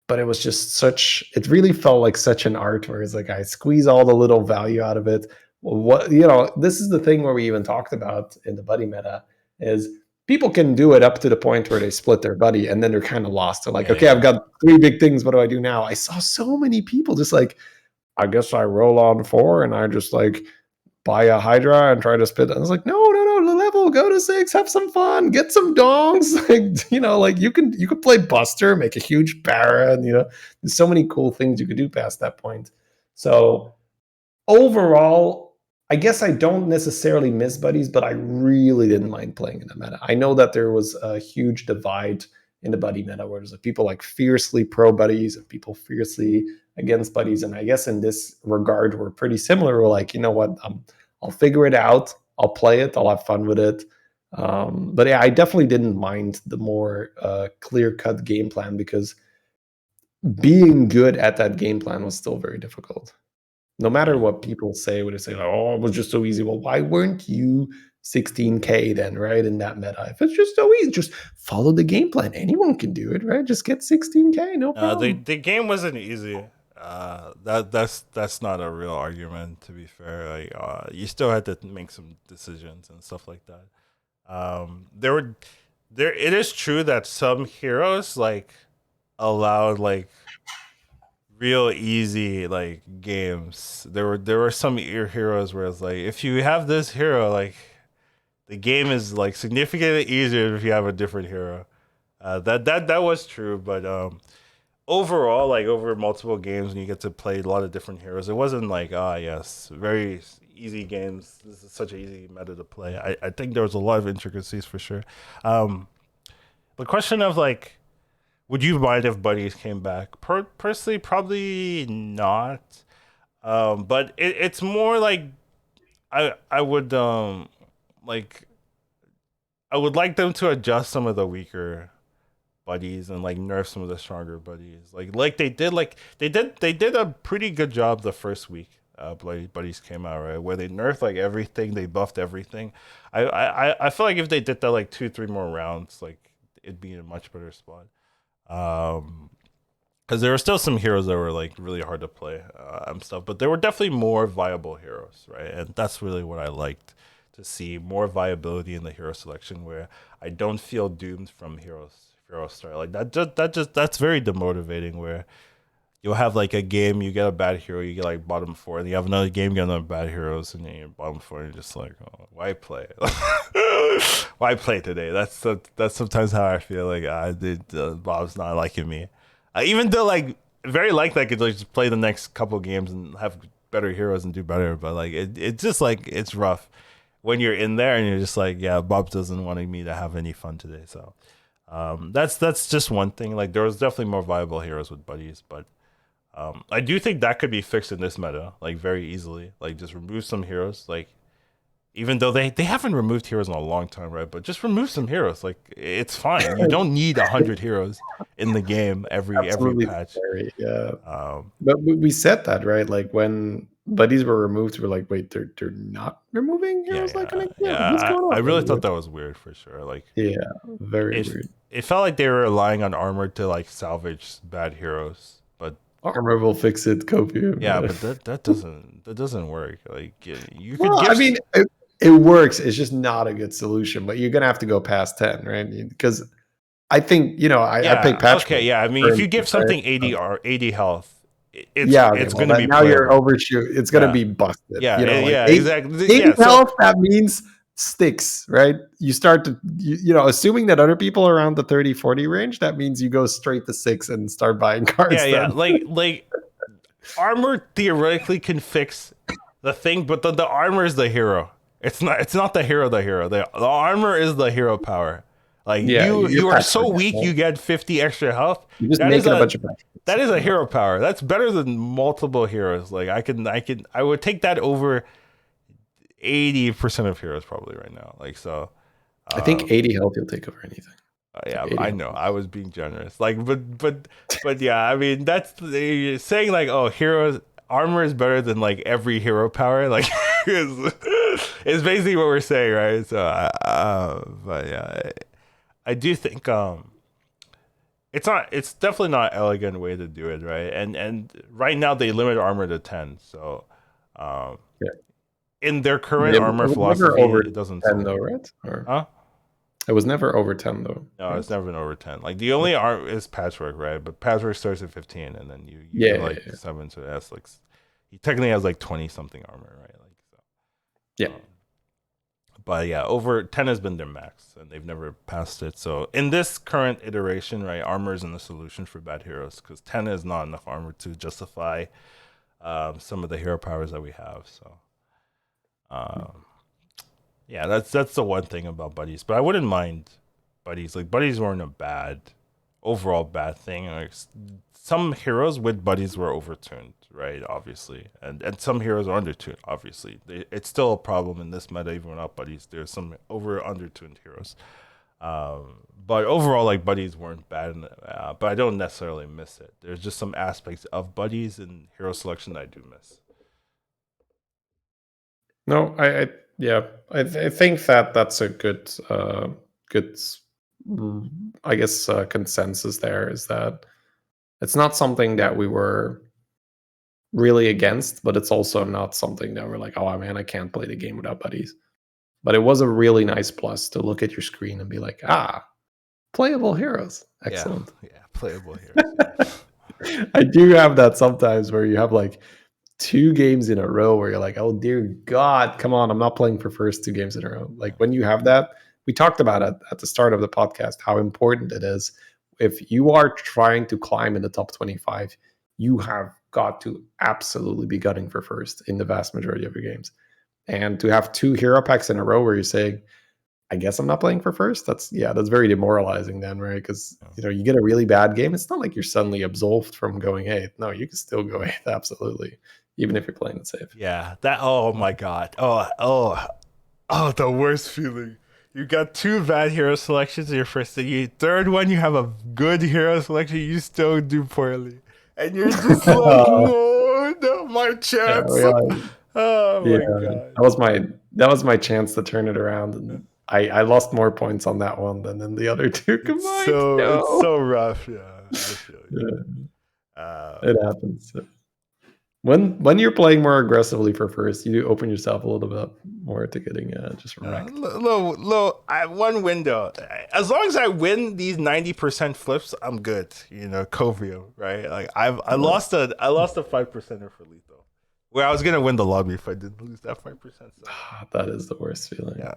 But it was just it really felt like such an art where it's like, I squeeze all the little value out of it. This is the thing where we even talked about in the buddy meta is people can do it up to the point where they split their buddy and then they're kind of lost. They're like, I've got 3 big things. What do I do now? I saw so many people just like, I guess I roll on 4 and I just like buy a Hydra and try to spit. I was like, no, the level, go to 6, have some fun, get some dongs. Like, like you could play Buster, make a huge Baron. There's so many cool things you could do past that point. So overall, I guess I don't necessarily miss buddies, but I really didn't mind playing in the meta. I know that there was a huge divide in the buddy meta where there's people like fiercely pro buddies and people fiercely against buddies. And I guess in this regard, we're pretty similar. We're like, you know what? I'll figure it out. I'll play it. I'll have fun with it. But yeah, I definitely didn't mind the more clear-cut game plan because being good at that game plan was still very difficult. No matter what people say, when they say, like, oh, it was just so easy. Well, why weren't you 16K then, right? In that meta. If it's just so easy, just follow the game plan. Anyone can do it, right? Just get 16K, no problem. The game wasn't easy. That's not a real argument, to be fair. Like you still had to make some decisions and stuff like that. It is true that some heroes like allowed like real easy like games. There were some heroes where it's like if you have this hero, like the game is like significantly easier if you have a different hero. That was true, but overall, like over multiple games, and you get to play a lot of different heroes. It wasn't like yes, very easy games. This is such an easy meta to play. I think there was a lot of intricacies for sure. The question of like, would you mind if buddies came back? Personally, probably not. But it's more like I would like I would like them to adjust some of the weaker buddies and like nerf some of the stronger buddies. Like they did a pretty good job the first week. Buddies came out, right, where they nerfed like everything, they buffed everything. I feel like if they did that like 2-3 more rounds, like it'd be in a much better spot. Because there were still some heroes that were like really hard to play and stuff, but there were definitely more viable heroes, right? And that's really what I liked to see, more viability in the hero selection, where I don't feel doomed from hero start. Like that's very demotivating. Where you'll have like a game, you get a bad hero, you get like bottom 4, and you have another game, you get another bad heroes, and you're bottom 4, and you're just like, oh, why play? Why play today? That's sometimes how I feel. Like Bob's not liking me, even though like very likely I could like just play the next couple games and have better heroes and do better. But like it's just like it's rough when you're in there and you're just like, yeah, Bob doesn't want me to have any fun today. So that's just one thing. Like there was definitely more viable heroes with buddies, but I do think that could be fixed in this meta, like very easily. Like just remove some heroes, like even though they haven't removed heroes in a long time, right? But just remove some heroes. Like it's fine. You don't need 100 heroes in the game every patch. Scary, yeah. But we said that, right? Like when buddies were removed, we're like, wait, they're not removing heroes what's going on? I really thought that was weird for sure. Like very weird. It felt like they were relying on armor to like salvage bad heroes, but armor will fix it, copium. Yeah, but that doesn't work. Like you could. Well, I mean, it works. It's just not a good solution. But you're gonna have to go past 10, right? Because I think I pick Patrick. Okay, yeah. I mean, if you give something 80 health, it's going to be now you're overshoot. It's going to be busted. Yeah, exactly. 80 health, that means sticks, right? You start to assuming that other people are around the 30-40 range, that means you go straight to 6 and start buying cards. Yeah. Like armor theoretically can fix the thing, but the armor is the hero. It's not the hero. The armor is the hero power. Like you are so weak, you get 50 extra health. You're just making a bunch of practice. That is a hero power. That's better than multiple heroes. Like I would take that over 80% of heroes probably right now. Like so. I think 80 health you'll take over anything. Yeah, I know. I was being generous. Like, but yeah. I mean, that's saying like, oh, heroes armor is better than like every hero power. Like, is basically what we're saying, right? So, but yeah, I do think it's definitely not an elegant way to do it, right? And right now they limit armor to 10. So, in their current armor philosophy, it doesn't 10 though, right? Huh? It was never over 10 though. No, it's never been over 10. Like the only art is patchwork, right? But patchwork starts at 15, and then you get 7, so that's like he technically has like 20 something armor, right? Like so. Yeah. But yeah, over 10 has been their max, and they've never passed it. So in this current iteration, right, armor isn't the solution for bad heroes because 10 is not enough armor to justify some of the hero powers that we have. So yeah, that's the one thing about buddies. But I wouldn't mind buddies. Like buddies weren't a bad overall bad thing. Like some heroes with buddies were overtuned, right? Obviously, and some heroes are undertuned. Obviously, it's still a problem in this meta even without buddies. There's some over undertuned heroes. But overall, like buddies weren't bad, but I don't necessarily miss it. There's just some aspects of buddies and hero selection that I do miss. No, I think that that's a good, I guess, consensus. There is that it's not something that we were really against, but it's also not something that we're like, oh man, I can't play the game without buddies. But it was a really nice plus to look at your screen and be like, playable heroes, excellent. Yeah, playable heroes. I do have that sometimes where you have like 2 games in a row where you're like, oh dear God, come on, I'm not playing for first 2 games in a row. Like when you have that, we talked about it at the start of the podcast, how important it is. If you are trying to climb in the top 25, you have got to absolutely be gunning for first in the vast majority of your games. And to have 2 hero packs in a row where you're saying, I guess I'm not playing for first. That's very demoralizing then, right? Because you get a really bad game. It's not like you're suddenly absolved from going 8th. No, you can still go 8th, absolutely, even if you're playing it safe. Yeah, that. Oh my God. The worst feeling. You got 2 bad hero selections in your first thing. Third one, you have a good hero selection. You still do poorly, and you're just like, no, my chance. Oh my God. That was my chance to turn it around, and I lost more points on that one than in the other 2 combined. It's so rough. Yeah, I feel you. It happens. When you're playing more aggressively for first, you do open yourself a little bit more to getting just wrecked. One window. As long as I win these 90% flips, I'm good. Covio, right? Like I lost a 5%er for lethal, where I was gonna win the lobby if I didn't lose that 5%. So. That is the worst feeling. Yeah,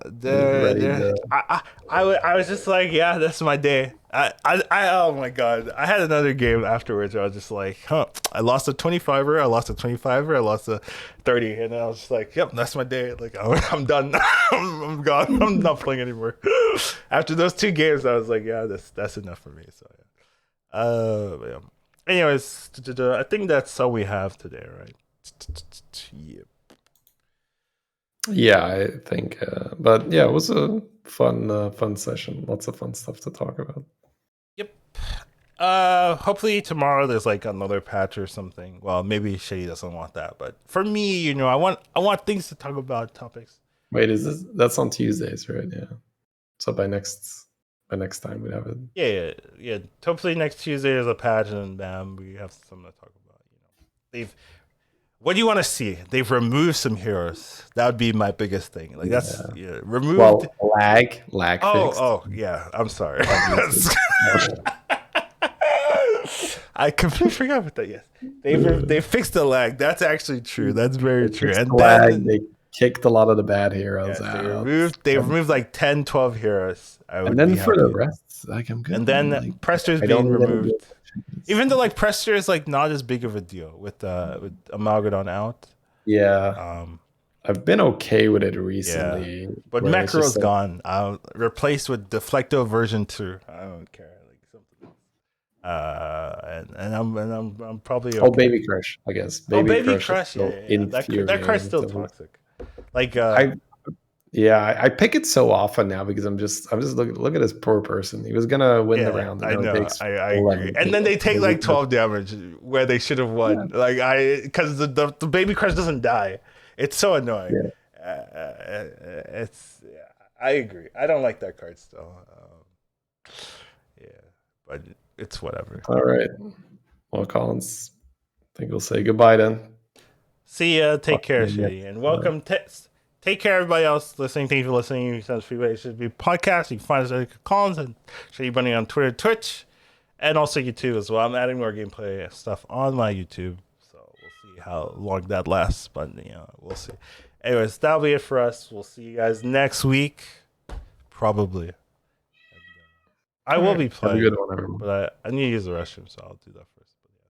I was just like, yeah, that's my day. Oh my God, I had another game afterwards where I was just like, I lost a 25er, I lost a 25er, I lost a 30, and I was just like, yep, that's my day. Like I'm done. I'm gone. I'm not playing anymore. After those 2 games, I was like, yeah, that's enough for me. So yeah. Anyways, I think that's all we have today, right? Yep. Yeah, I think. But yeah, it was a fun session. Lots of fun stuff to talk about. Yep. Hopefully tomorrow there's like another patch or something. Well, maybe Shady doesn't want that, but for me, I want things to talk about, topics. Wait, that's on Tuesdays, right? Yeah. So by next time we'd have it. Yeah. Hopefully next Tuesday there's a patch, and bam, we have something to talk about. What do you want to see? They've removed some heroes. That would be my biggest thing. Like that's removed. Well, lag fixed. Oh yeah. I'm sorry. I completely forgot about that. Yes, they fixed the lag. That's actually true. That's very true. And then they kicked a lot of the bad heroes out. They removed like 10, 12 heroes. And then for the rest, like I'm good. And then Prester's being removed. Even though like Prester is like not as big of a deal with Amalgadon out. Yeah. I've been okay with it recently. Yeah. But Macro's gone. Replaced with Deflecto version 2. I don't care. And I'm probably okay. Oh, Baby Crush, I guess. Baby Crush, yeah. That card's still toxic. Like I pick it so often now because I'm just look at this poor person. He was gonna win the round. I know. I agree. And then they take like 12 damage where they should have won. Yeah. Because the Baby Crush doesn't die. It's so annoying. Yeah. I agree. I don't like that card still. But it's whatever. All right. Well, Collins, I think we'll say goodbye then. See ya. Take care, Shady. And welcome. Take care, everybody else listening. Thank you for listening. You can send us feedback. It should be podcast. You can find us at Educatedcollins and Shadybunny on Twitter, Twitch, and also YouTube as well. I'm adding more gameplay stuff on my YouTube, so we'll see how long that lasts. But we'll see. Anyways, that'll be it for us. We'll see you guys next week, probably. I will be Have a playing, good one, everyone. but I need to use the restroom, so I'll do that first.